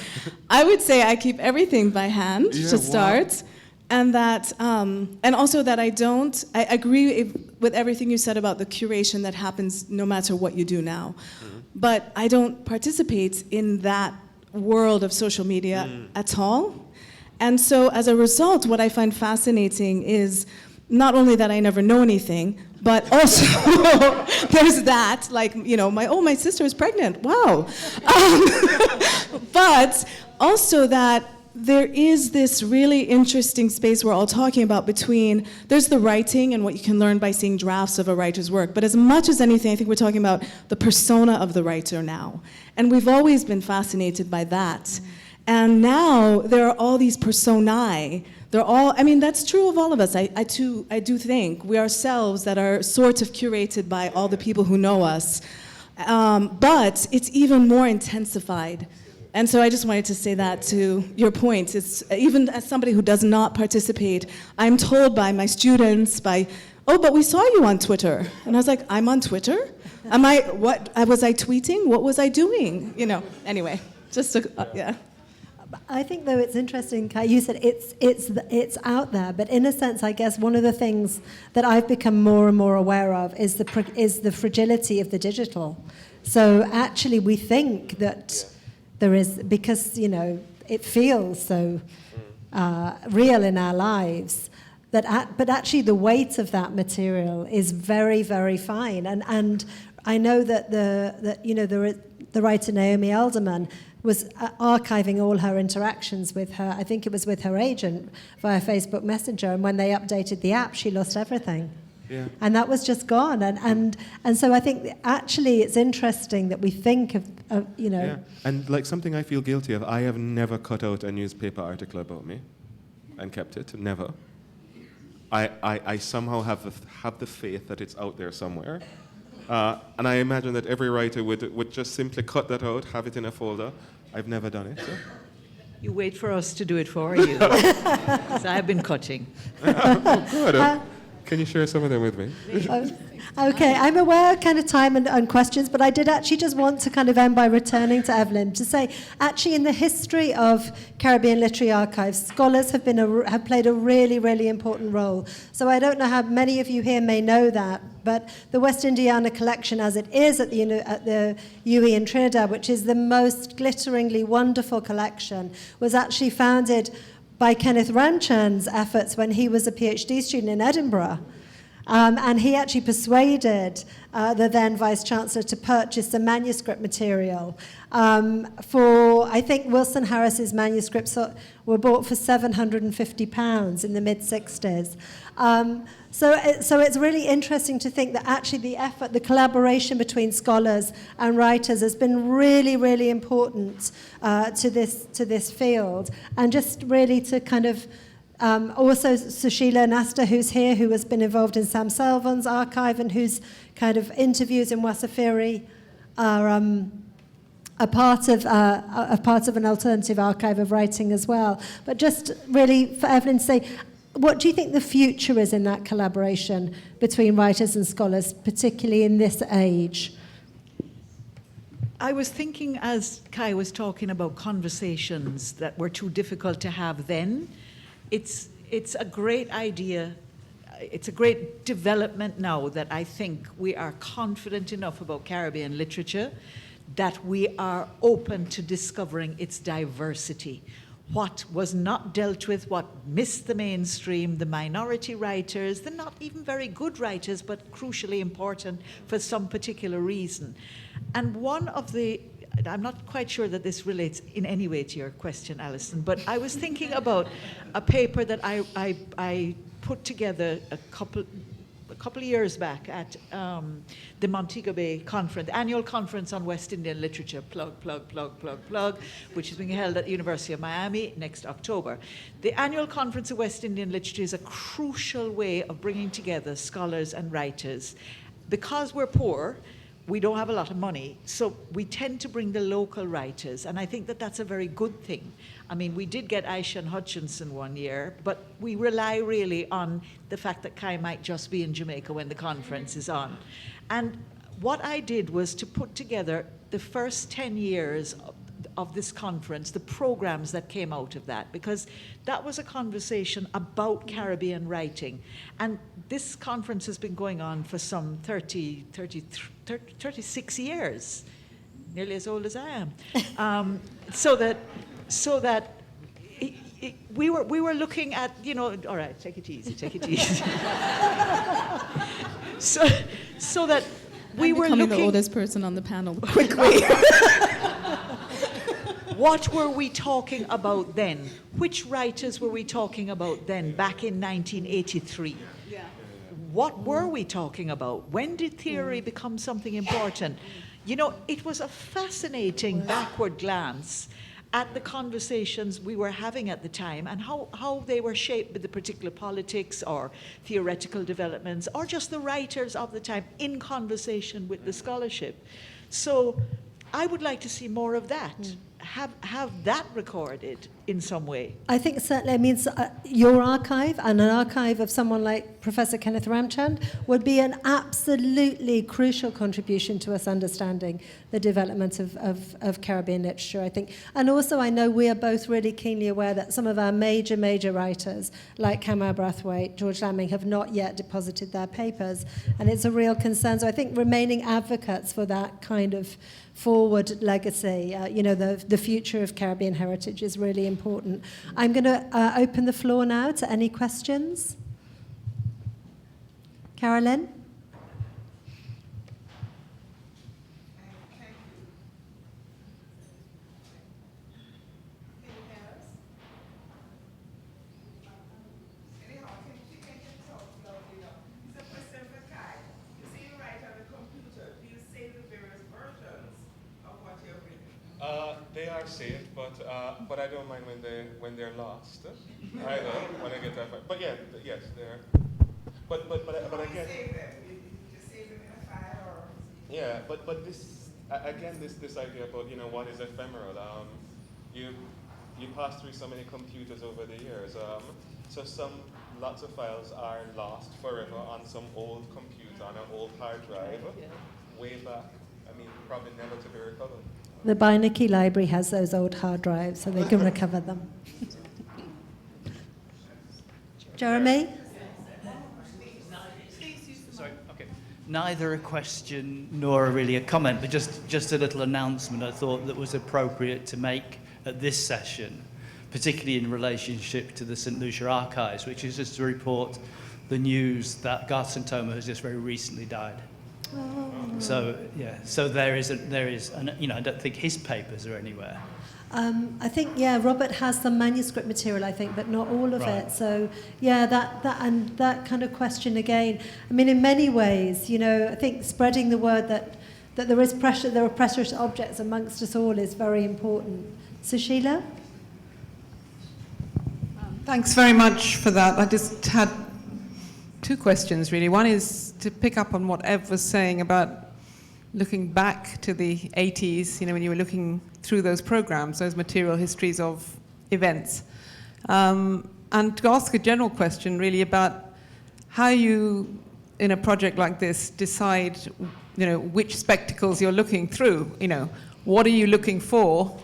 I would say I keep everything by hand to start. Wow. And that, and also that I agree with everything you said about the curation that happens no matter what you do now. Mm-hmm. But I don't participate in that world of social media at all. And so as a result, what I find fascinating is not only that I never know anything, but also there's that, like, my sister is pregnant, wow. But also that there is this really interesting space we're all talking about between, there's the writing and what you can learn by seeing drafts of a writer's work, but as much as anything, I think we're talking about the persona of the writer now. And we've always been fascinated by that. And now there are all these personae. They're all, that's true of all of us. I do think we ourselves that are sort of curated by all the people who know us. But it's even more intensified And so I just wanted to say that to your point. It's even as somebody who does not participate, I'm told by my students, oh, but we saw you on Twitter. And I was like, I'm on Twitter? Was I tweeting? What was I doing? Anyway, just yeah. I think, though, it's interesting, Kai, you said it's out there, but in a sense, I guess one of the things that I've become more and more aware of is the fragility of the digital. So actually, we think that there is, because, it feels so real in our lives, but actually the weight of that material is very, very fine. And I know that the writer Naomi Alderman was archiving all her interactions with her, I think it was with her agent, via Facebook Messenger, and when they updated the app, she lost everything. Yeah. And that was just gone. And so I think actually it's interesting that we think of. Yeah. And like something I feel guilty of, I have never cut out a newspaper article about me and kept it, never. I somehow have the faith that it's out there somewhere. And I imagine that every writer would just simply cut that out, have it in a folder. I've never done it. So. You wait for us to do it for you. 'Cause I've been cutting. Oh, good. Can you share some of them with me? Okay, I'm aware of kind of time and questions, but I did actually just want to kind of end by returning to Evelyn to say, actually, in the history of Caribbean literary archives, scholars have played a really, really important role. So I don't know how many of you here may know that, but the West Indiana collection, as it is at the UE in Trinidad, which is the most glitteringly wonderful collection, was actually founded by Kenneth Ranchan's efforts when he was a PhD student in Edinburgh. And he actually persuaded the then Vice-Chancellor to purchase the manuscript material for, I think Wilson Harris's manuscripts were bought for £750 in the mid-60s. So it's really interesting to think that actually the effort, the collaboration between scholars and writers has been really, really important to this field. And just really to kind of also Sushila Nasta, who's here, who has been involved in Sam Selvon's archive and whose kind of interviews in Wasafiri are a part of an alternative archive of writing as well. But just really for Evelyn to say, what do you think the future is in that collaboration between writers and scholars, particularly in this age? I was thinking, as Kai was talking about conversations that were too difficult to have then, it's a great idea. It's a great development now that I think we are confident enough about Caribbean literature that we are open to discovering its diversity. What was not dealt with, what missed the mainstream, the minority writers, the not even very good writers, but crucially important for some particular reason. And one of the, I'm not quite sure that this relates in any way to your question, Alison, but I was thinking about a paper that I put together a couple of years back at the Montego Bay Conference, the annual conference on West Indian literature, plug, which is being held at the University of Miami next October. The annual conference of West Indian literature is a crucial way of bringing together scholars and writers. Because we're poor, we don't have a lot of money, so we tend to bring the local writers, and I think that that's a very good thing. I mean, we did get Aisha and Hutchinson one year, but we rely really on the fact that Kai might just be in Jamaica when the conference is on. And what I did was to put together the first 10 years of this conference, the programs that came out of that, because that was a conversation about Caribbean writing. And this conference has been going on for some 36 years, nearly as old as I am. So that we were looking at, all right, take it easy. so that we were looking... the oldest person on the panel quickly. What were we talking about then? Which writers were we talking about then, back in 1983? Yeah. What were we talking about? When did theory become something important? It was a fascinating backward glance at the conversations we were having at the time and how they were shaped by the particular politics or theoretical developments or just the writers of the time in conversation with the scholarship. So I would like to see more of that have that recorded in some way. I think certainly, I mean, your archive and an archive of someone like Professor Kenneth Ramchand would be an absolutely crucial contribution to us understanding the development of Caribbean literature, I think. And also, I know we are both really keenly aware that some of our major writers, like Kamau Brathwaite, George Lamming, have not yet deposited their papers. And it's a real concern. So I think remaining advocates for that kind of forward legacy, the future of Caribbean heritage is really important. I'm going to open the floor now to any questions. Carolyn? They are saved, but I don't mind when they're lost. I don't when I get that far. But yeah, yes, they're. But again. Save them. You just save them in a file, or. Yeah, but this again this idea about what is ephemeral. You pass through so many computers over the years. So lots of files are lost forever on some old computer on an old hard drive, way back. I mean, probably never to be recovered. The Beinecke Library has those old hard drives, so they can recover them. Jeremy? Sorry, okay. Neither a question nor really a comment, but just a little announcement I thought that was appropriate to make at this session, particularly in relationship to the St. Lucia Archives, which is just to report the news that Garth St. Thomas has just very recently died. Oh. So there is, I don't think his papers are anywhere. I think, Robert has some manuscript material, I think, but not all of it. So, that kind of question again. I mean, in many ways, I think spreading the word that there are precious objects amongst us all is very important. So, Sheila? Thanks very much for that. I just had two questions, really. One is to pick up on what Ev was saying about looking back to the 80s, when you were looking through those programs, those material histories of events. And to ask a general question, really, about how you, in a project like this, decide, which spectacles you're looking through. What are you looking for?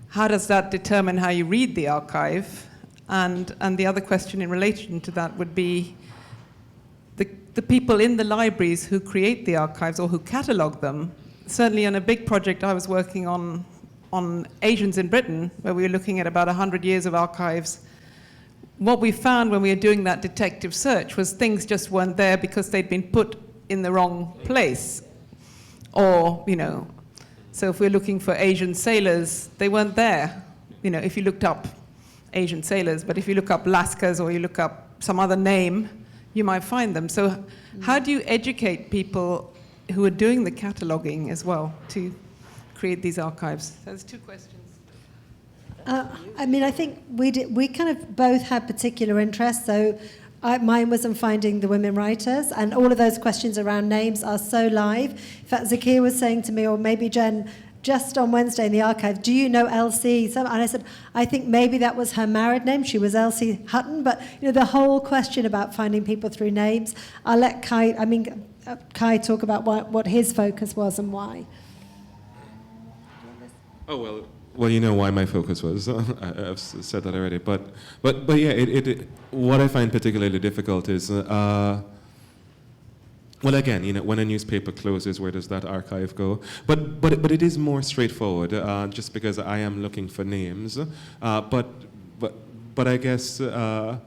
How does that determine how you read the archive? And the other question in relation to that would be, the people in the libraries who create the archives or who catalogue them, certainly on a big project I was working on Asians in Britain, where we were looking at about 100 years of archives, what we found when we were doing that detective search was things just weren't there because they'd been put in the wrong place. Or, so if we're looking for Asian sailors, they weren't there, if you looked up Asian sailors. But if you look up Lascars or you look up some other name, you might find them. So how do you educate people who are doing the cataloguing as well to create these archives? So there's two questions. I think we kind of both had particular interests. So mine was on finding the women writers, and all of those questions around names are so live. In fact, Zakia was saying to me, or maybe Jen, just on Wednesday in the archive, do you know Elsie? And I said, I think maybe that was her married name. She was Elsie Hutton. But the whole question about finding people through names, I'll let Kai talk about what his focus was and why. Oh, well, you know why my focus was. I've said that already. But yeah, what I find particularly difficult is, well, again, when a newspaper closes, where does that archive go? But it is more straightforward, just because I am looking for names. But I guess there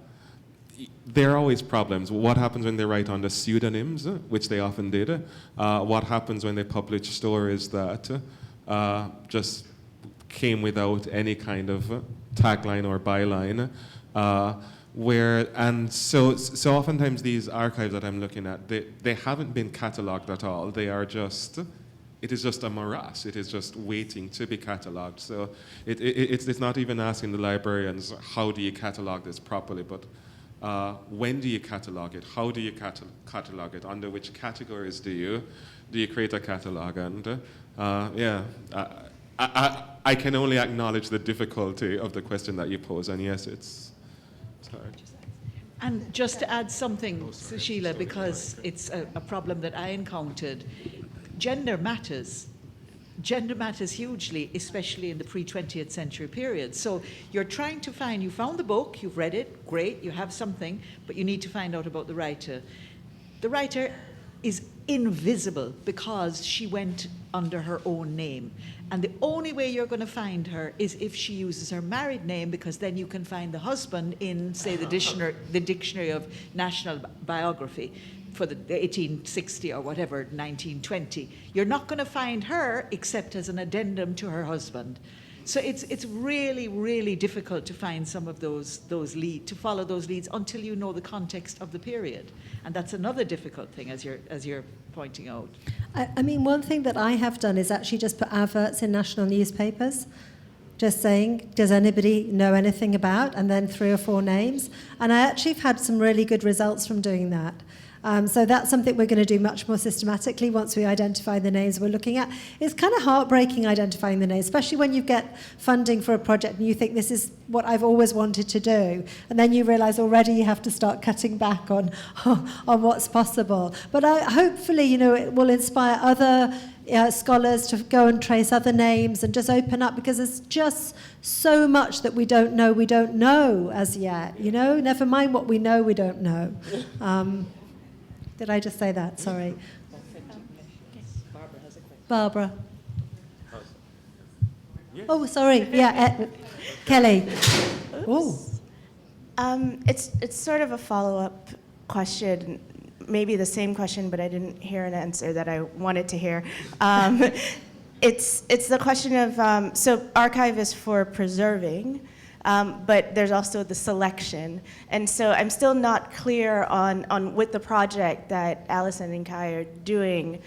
are always problems. What happens when they write under pseudonyms, which they often did? What happens when they publish stories that just came without any kind of tagline or byline? So oftentimes these archives that I'm looking at, they haven't been catalogued at all. It is just a morass. It is just waiting to be catalogued. So it's not even asking the librarians, how do you catalog this properly, but when do you catalog it? How do you catalog it? Under which categories do you create a catalog? And I can only acknowledge the difficulty of the question that you pose, and yes, it's hard. And just to add something, Sheila, because it's a problem that I encountered, gender matters. Gender matters hugely, especially in the pre-20th century period. So you're trying to find, you found the book, you've read it, great, you have something, but you need to find out about the writer. The writer is invisible because she went under her own name. And the only way you're going to find her is if she uses her married name, because then you can find the husband in, say, the dictionary of national biography for the 1860 or whatever, 1920. You're not going to find her except as an addendum to her husband. So it's really, really difficult to find some of those leads, to follow those leads until you know the context of the period. And that's another difficult thing, as you're pointing out. I mean, one thing that I have done is actually just put adverts in national newspapers, just saying, does anybody know anything about? And then 3 or 4 names. And I actually have had some really good results from doing that. So that's something we're going to do much more systematically once we identify the names we're looking at. It's kind of heartbreaking identifying the names, especially when you get funding for a project and you think this is what I've always wanted to do. And then you realize already you have to start cutting back on what's possible. But hopefully, it will inspire other scholars to go and trace other names and just open up, because there's just so much that we don't know as yet. Never mind what we know, we don't know. Did I just say that? Sorry. Barbara has a question. Barbara. Oh, sorry. Yeah, Kelly. Oh. It's sort of a follow-up question, maybe the same question, but I didn't hear an answer that I wanted to hear. It's the question of, so archive is for preserving, but there's also the selection. And so I'm still not clear on with the project that Alison and Kai are doing,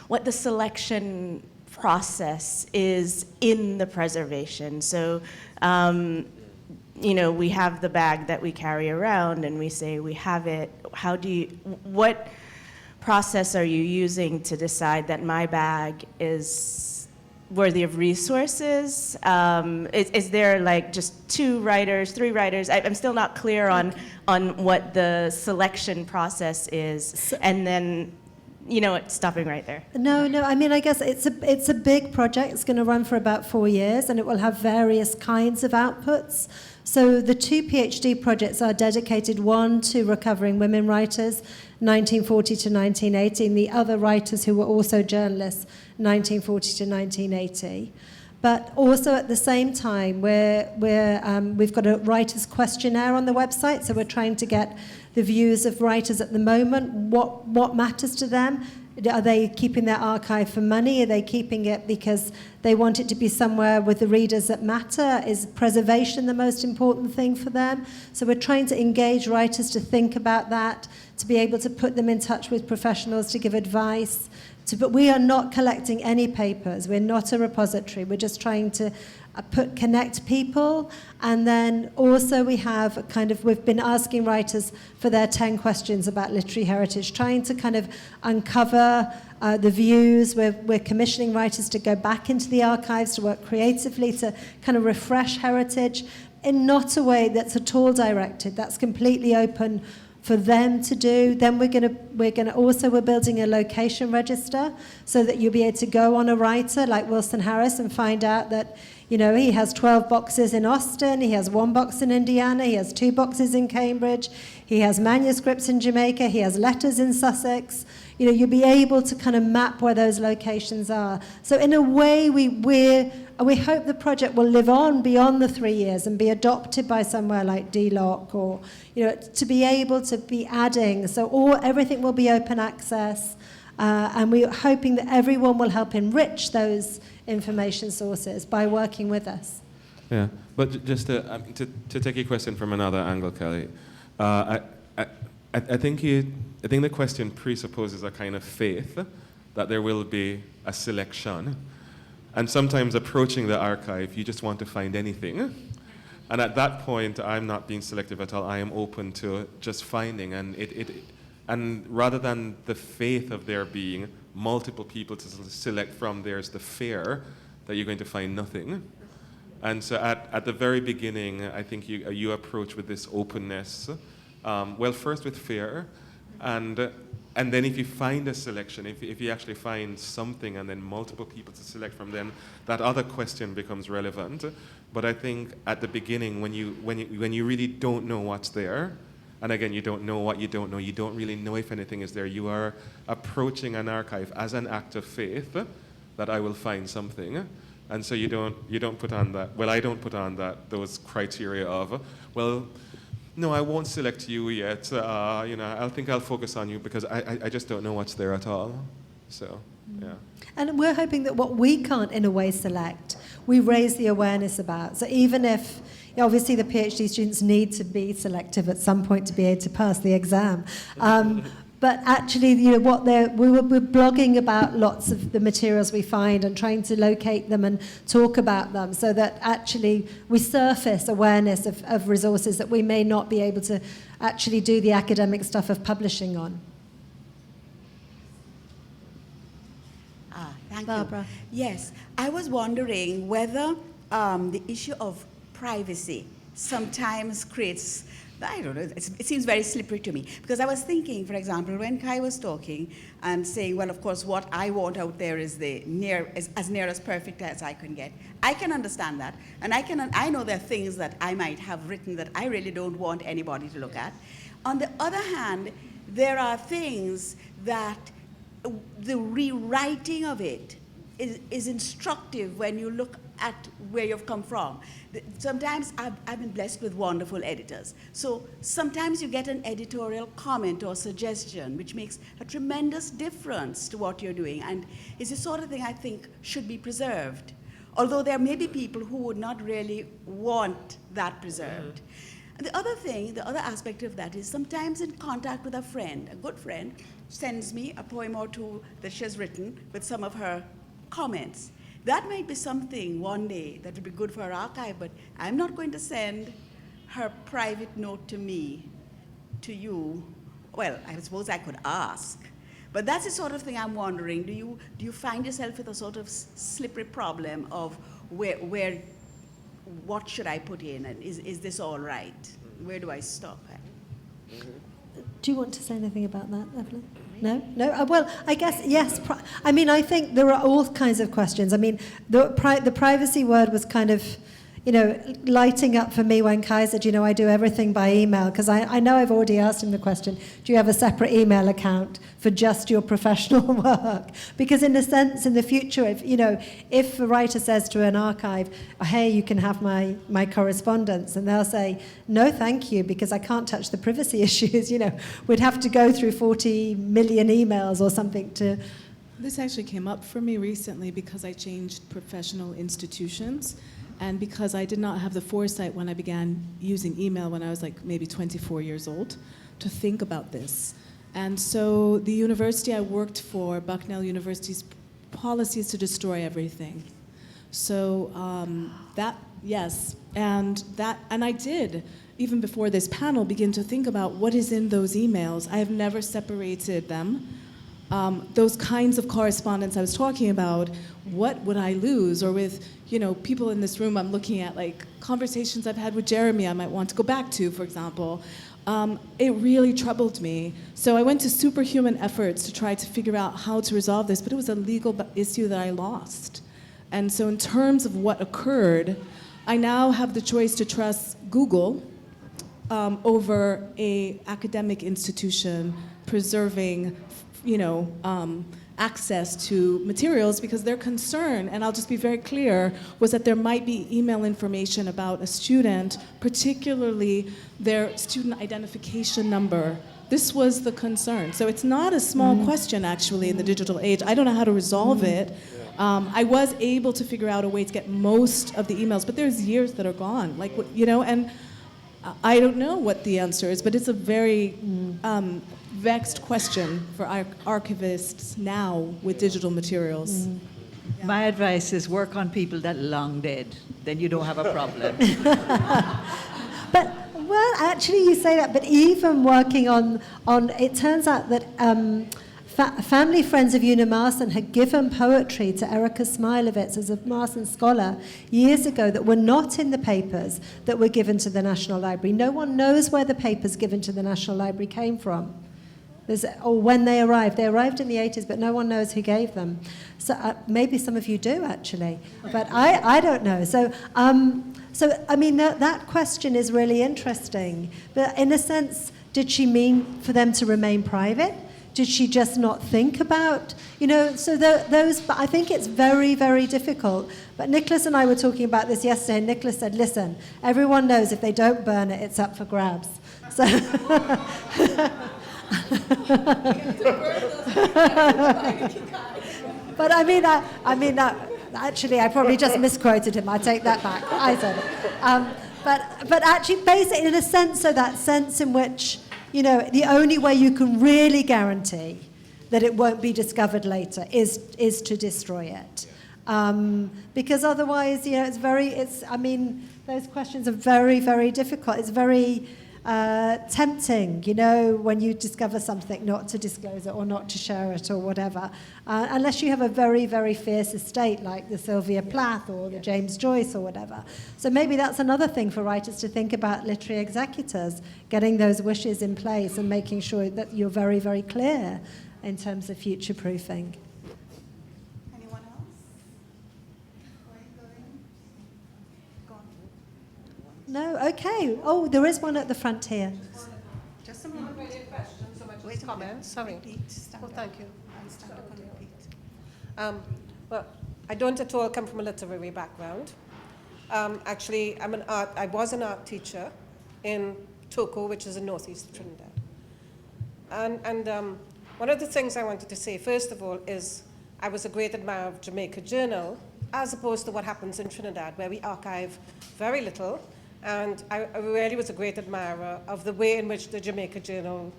what the selection process is in the preservation. So, we have the bag that we carry around and we say we have it. What process are you using to decide that my bag is worthy of resources? Is there just 2 writers, 3 writers? I'm still not clear on what the selection process is. And then, stopping right there. No. I mean, I guess it's a big project. It's going to run for about 4 years, and it will have various kinds of outputs. So the 2 PhD projects are dedicated, one to recovering women writers, 1940 to 1980, and the other writers who were also journalists, 1940 to 1980. But also at the same time, we've got a writer's questionnaire on the website, so we're trying to get the views of writers at the moment, what matters to them. Are they keeping their archive for money? Are they keeping it because they want it to be somewhere with the readers that matter? Is preservation the most important thing for them? So we're trying to engage writers to think about that, to be able to put them in touch with professionals to give advice. But we are not collecting any papers. We're not a repository. We're just trying to connect people. And then also we've been asking writers for their 10 questions about literary heritage, trying to kind of uncover the views. We're commissioning writers to go back into the archives, to work creatively, to kind of refresh heritage in not a way that's at all directed. That's completely open for them to do. Then we're building a location register so that you'll be able to go on a writer like Wilson Harris and find out that he has 12 boxes in Austin, he has 1 box in Indiana, he has 2 boxes in Cambridge, he has manuscripts in Jamaica, he has letters in Sussex. You'll be able to kind of map where those locations are. So in a way, we hope the project will live on beyond the 3 years and be adopted by somewhere like DLOC, or to be able to be adding. So everything will be open access, and we're hoping that everyone will help enrich those information sources by working with us. Yeah, but just to take your question from another angle, Kelly, I think the question presupposes a kind of faith that there will be a selection. And sometimes approaching the archive, you just want to find anything. And at that point, I'm not being selective at all. I am open to just finding. And rather than the faith of there being multiple people to select from, there's the fear that you're going to find nothing. And so at the very beginning, I think you approach with this openness. Well, first with fear, and then if you find a selection, if you actually find something and then multiple people to select from, then that other question becomes relevant. But I think at the beginning, when you really don't know what's there, and again, you don't know what you don't know, you don't really know if anything is there, you are approaching an archive as an act of faith that I will find something. And so you don't put on that, well, I don't put on those criteria of, well, no, I won't select you yet. I think I'll focus on you because I just don't know what's there at all. So, yeah. And we're hoping that what we can't, in a way, select, we raise the awareness about. So even if, obviously the PhD students need to be selective at some point to be able to pass the exam. But actually, we're blogging about lots of the materials we find and trying to locate them and talk about them so that actually we surface awareness of resources that we may not be able to actually do the academic stuff of publishing on. Thank Barbara. you. Yes, I was wondering whether the issue of privacy sometimes creates, I don't know, it seems very slippery to me. Because I was thinking, for example, when Kai was talking and saying, well, of course, what I want out there is as near as perfect as I can get. I can understand that. And I know there are things that I might have written that I really don't want anybody to look at. On the other hand, there are things that the rewriting of it is instructive when you look at where you've come from. Sometimes I've been blessed with wonderful editors. So sometimes you get an editorial comment or suggestion which makes a tremendous difference to what you're doing. And it's the sort of thing I think should be preserved. Although there may be people who would not really want that preserved. And the other aspect of that is sometimes in contact with a friend, a good friend, sends me a poem or two that she has written with some of her comments. That might be something one day that would be good for our archive, but I'm not going to send her private note to me, to you. Well, I suppose I could ask. But that's the sort of thing I'm wondering. Do you find yourself with a sort of slippery problem of where what should I put in, and is this all right? Where do I stop at? Do you want to say anything about that, Evelyn? No? Well, I guess, yes. I think there are all kinds of questions. I mean, the privacy word was kind of, lighting up for me when Kai said, I do everything by email, because I know I've already asked him the question, do you have a separate email account for just your professional work? Because in a sense, in the future, if a writer says to an archive, hey, you can have my correspondence, and they'll say, no, thank you, because I can't touch the privacy issues, we'd have to go through 40 million emails or something to... This actually came up for me recently because I changed professional institutions. And because I did not have the foresight when I began using email when I was like maybe 24 years old to think about this. And so the university I worked for, Bucknell University's policy is to destroy everything. So and I did, even before this panel, begin to think about what is in those emails. I have never separated them. Those kinds of correspondence I was talking about, what would I lose? Or with, people in this room, I'm looking at like conversations I've had with Jeremy I might want to go back to, for example. It really troubled me. So I went to superhuman efforts to try to figure out how to resolve this, but it was a legal issue that I lost. And so in terms of what occurred, I now have the choice to trust Google over a academic institution preserving access to materials, because their concern, and I'll just be very clear, was that there might be email information about a student, particularly their student identification number. This was the concern. So it's not a small question, actually, in the digital age. I don't know how to resolve it. I was able to figure out a way to get most of the emails, but there's years that are gone, and I don't know what the answer is, but it's a very vexed question for archivists now with digital materials. Yeah. My advice is work on people that are long dead, then you don't have a problem. But, well, actually you say that, but even working on it turns out that family friends of Una Marson had given poetry to Erica Smilowitz as a Marson scholar years ago that were not in the papers that were given to the National Library. No one knows where the papers given to the National Library came from. Or when they arrived. They arrived in the 80s, but no one knows who gave them. So maybe some of you do, actually, but I don't know. So I mean, that question is really interesting. But in a sense, did she mean for them to remain private? Did she just not think about, so those, but I think it's very, very difficult. But Nicholas and I were talking about this yesterday, and Nicholas said, listen, everyone knows if they don't burn it, it's up for grabs. So... But actually, I probably just misquoted him. I take that back. I said it. But actually, basically, in a sense, so that sense in which, the only way you can really guarantee that it won't be discovered later is to destroy it. Because otherwise, those questions are very, very difficult. It's very tempting, when you discover something, not to disclose it or not to share it or whatever, unless you have a very, very fierce estate like the Sylvia Plath or the James Joyce or whatever. So maybe that's another thing for writers to think about literary executors, getting those wishes in place and making sure that you're very, very clear in terms of future-proofing. Anyone else? No? Okay. Oh, there is one at the front here. Just a moment. Not really a question, so much as a comment. Sorry. Oh, thank you. Well, I don't at all come from a literary background. Actually, I was an art teacher in Toko, which is in northeast Trinidad. And one of the things I wanted to say, first of all, is I was a great admirer of Jamaica Journal, as opposed to what happens in Trinidad, where we archive very little. And I really was a great admirer of the way in which the Jamaica Journal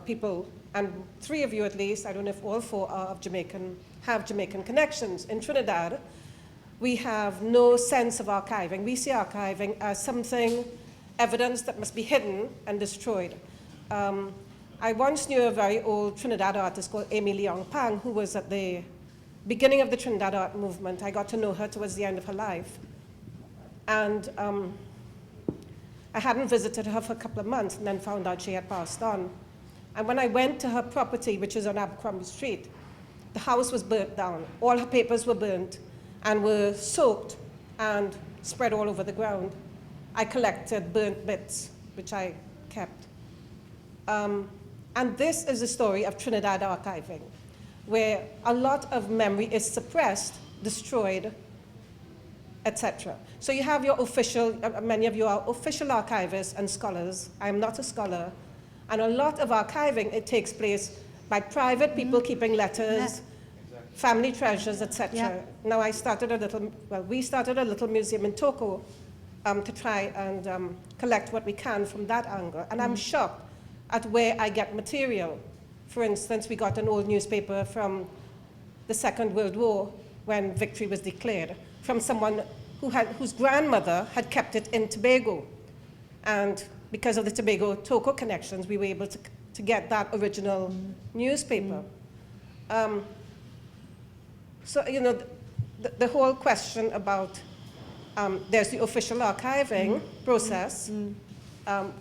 people, and 3 of you at least, I don't know if all 4 are of have Jamaican connections. In Trinidad, we have no sense of archiving. We see archiving as something, evidence that must be hidden and destroyed. I once knew a very old Trinidad artist called Amy Leong Pang, who was at the beginning of the Trinidad art movement. I got to know her towards the end of her life. And I hadn't visited her for a couple of months and then found out she had passed on. And when I went to her property, which is on Abercrombie Street, the house was burnt down. All her papers were burnt and were soaked and spread all over the ground. I collected burnt bits, which I kept. And this is the story of Trinidad archiving, where a lot of memory is suppressed, destroyed, etc. So you have your official, many of you are official archivists and scholars. I'm not a scholar. And a lot of archiving, it takes place by private people keeping letters, family treasures, etc. Now we started a little museum in Toko to try and collect what we can from that angle. And I'm shocked at where I get material. For instance, we got an old newspaper from the Second World War when victory was declared, from someone whose grandmother had kept it in Tobago. And because of the Tobago-Toko connections, we were able to get that original newspaper. So, the whole question about, there's the official archiving process.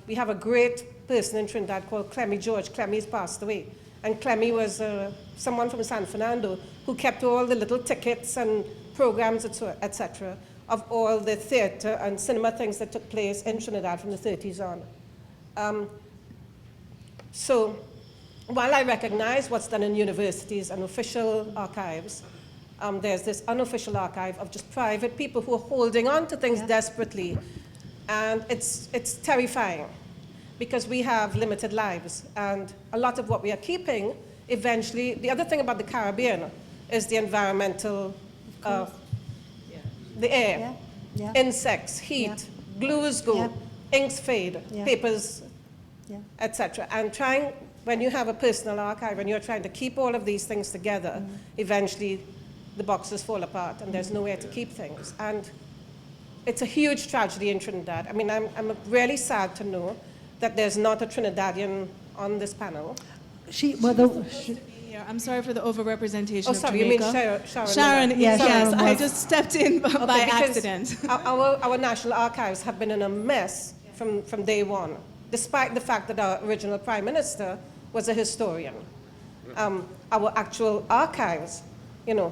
We have a great person in Trinidad called Clemmy George. Clemmy's passed away. And Clemmy was someone from San Fernando who kept all the little tickets and programs, etc., of all the theater and cinema things that took place in Trinidad from the 30s on. So while I recognize what's done in universities and official archives, there's this unofficial archive of just private people who are holding on to things desperately. And it's terrifying, because we have limited lives. And a lot of what we are keeping, eventually, the other thing about the Caribbean is the environmental, the air, insects, heat, glues go, inks fade, papers, etc. And when you have a personal archive and you're trying to keep all of these things together, eventually the boxes fall apart and there's nowhere to keep things. And it's a huge tragedy in Trinidad. I mean, I'm really sad to know that there's not a Trinidadian on this panel. She Here, I'm sorry for the overrepresentation Oh, of sorry, you mean Jamaica. Shara? Sharon, yes, Sharon I was. just stepped in by Okay, because accident. Our national archives have been in a mess from day one, despite the fact that our original prime minister was a historian. Our actual archives,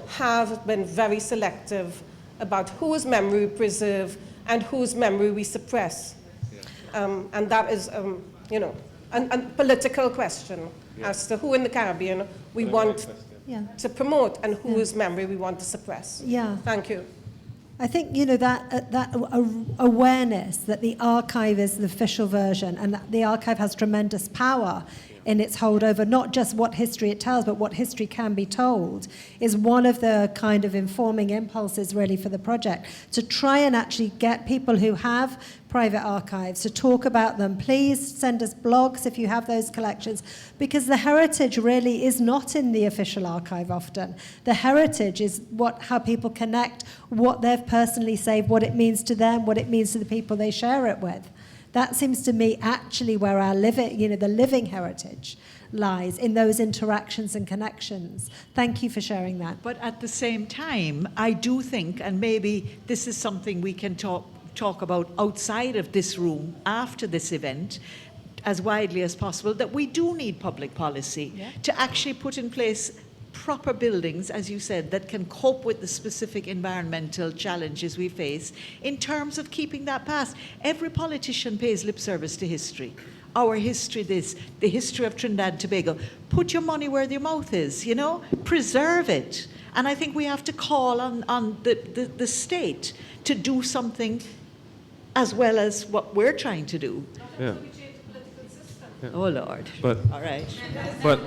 have been very selective about whose memory we preserve and whose memory we suppress. And that is, a political question as to who in the Caribbean we want to promote and whose memory we want to suppress. Yeah. Thank you. I think, that awareness that the archive is the official version and that the archive has tremendous power in its hold over not just what history it tells, but what history can be told, is one of the kind of informing impulses really for the project, to try and actually get people who have private archives to talk about them. Please send us blogs if you have those collections, because the heritage really is not in the official archive often. The heritage is how people connect, what they've personally saved, what it means to them, what it means to the people they share it with. That seems to me actually where our the living heritage lies, in those interactions and connections. Thank you for sharing that. But at the same time, I do think, and maybe this is something we can talk about outside of this room after this event, as widely as possible, that we do need public policy to actually put in place proper buildings, as you said, that can cope with the specific environmental challenges we face in terms of keeping that past. Every politician pays lip service to history. Our history, the history of Trinidad and Tobago. Put your money where your mouth is, preserve it. And I think we have to call on the state to do something as well as what we're trying to do. Yeah. Oh, Lord. But, all right. But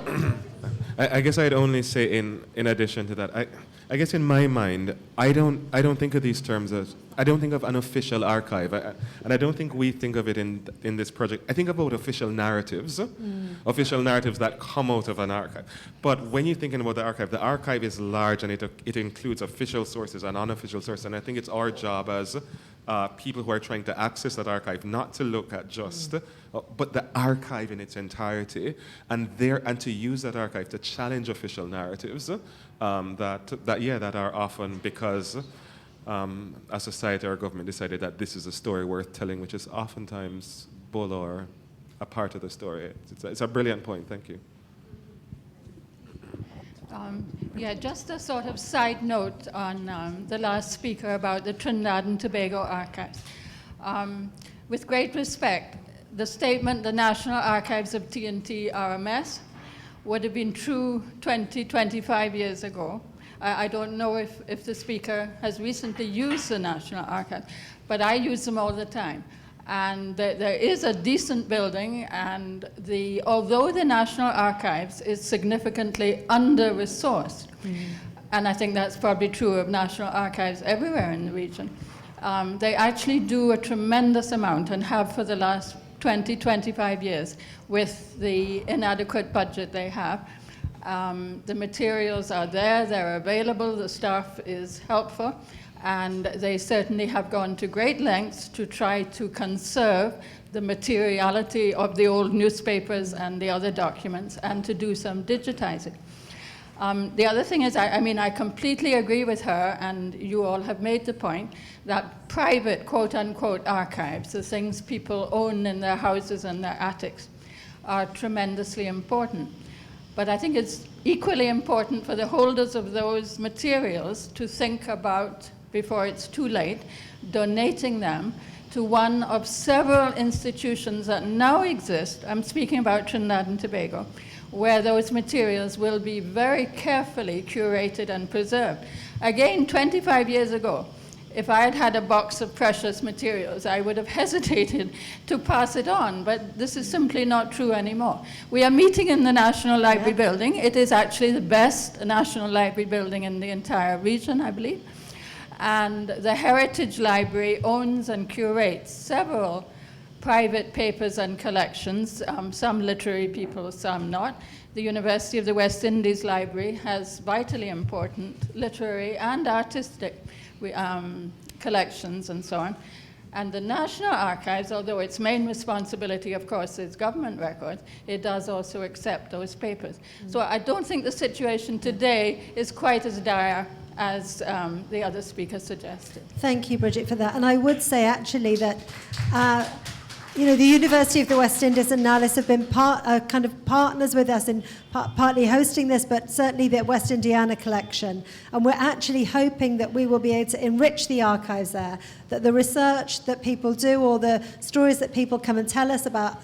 I guess I'd only say in addition to that, I guess in my mind, I don't think of these terms as, I don't think of an official archive, and I don't think we think of it in this project. I think about official narratives, official narratives that come out of an archive. But when you're thinking about the archive is large, and it includes official sources and unofficial sources, and I think it's our job as people who are trying to access that archive not to look at just, but the archive in its entirety, and to use that archive to challenge official narratives that are often because a society or a government decided that this is a story worth telling, which is oftentimes bull or a part of the story. It's a brilliant point. Thank you. Just a sort of side note on the last speaker about the Trinidad and Tobago archives. With great respect, the statement, the National Archives of TNT are a mess, would have been true 20, 25 years ago. I don't know if the speaker has recently used the National Archives, but I use them all the time. And there is a decent building, and although the National Archives is significantly under-resourced, and I think that's probably true of National Archives everywhere in the region, they actually do a tremendous amount and have for the last 20, 25 years with the inadequate budget they have. The materials are there, they're available, the staff is helpful, and they certainly have gone to great lengths to try to conserve the materiality of the old newspapers and the other documents and to do some digitizing. The other thing is, I completely agree with her, and you all have made the point, that private, quote-unquote, archives, the things people own in their houses and their attics, are tremendously important. But I think it's equally important for the holders of those materials to think about, before it's too late, donating them to one of several institutions that now exist, I'm speaking about Trinidad and Tobago, where those materials will be very carefully curated and preserved. Again, 25 years ago, if I had had a box of precious materials, I would have hesitated to pass it on, but this is simply not true anymore. We are meeting in the National Library building. It is actually the best National Library building in the entire region, I believe. And the Heritage Library owns and curates several private papers and collections, some literary people, some not. The University of the West Indies Library has vitally important literary and artistic collections and so on. And the National Archives, although its main responsibility, of course, is government records, it does also accept those papers. So I don't think the situation today is quite as dire as the other speaker suggested. Thank you, Bridget, for that. And I would say, actually, that the University of the West Indies and NALIS have been kind of partners with us in partly hosting this, but certainly the West Indiana collection. And we're actually hoping that we will be able to enrich the archives there, that the research that people do or the stories that people come and tell us about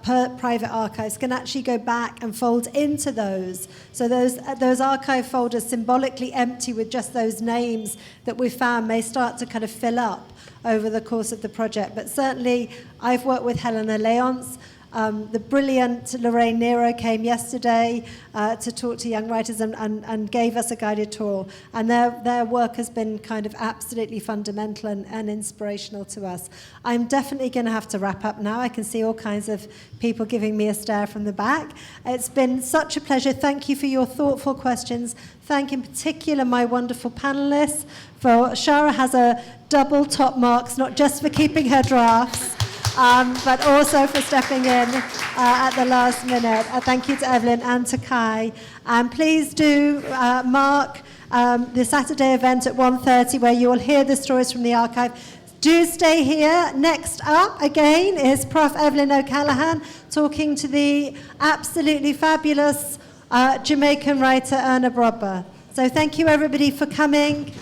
private archives can actually go back and fold into those. So those archive folders symbolically empty with just those names that we found may start to kind of fill up over the course of the project. But certainly, I've worked with Helena Leonce. The brilliant Lorraine Nero came yesterday to talk to young writers and gave us a guided tour. And their work has been kind of absolutely fundamental and inspirational to us. I'm definitely going to have to wrap up now. I can see all kinds of people giving me a stare from the back. It's been such a pleasure. Thank you for your thoughtful questions. Thank in particular my wonderful panelists. Shara has a double top marks, not just for keeping her drafts, but also for stepping in at the last minute. Thank you to Evelyn and to Kai. And please do mark the Saturday event at 1:30 where you will hear the stories from the archive. Do stay here. Next up, again, is Prof. Evelyn O'Callaghan talking to the absolutely fabulous Jamaican writer Erna Brodber. So thank you, everybody, for coming.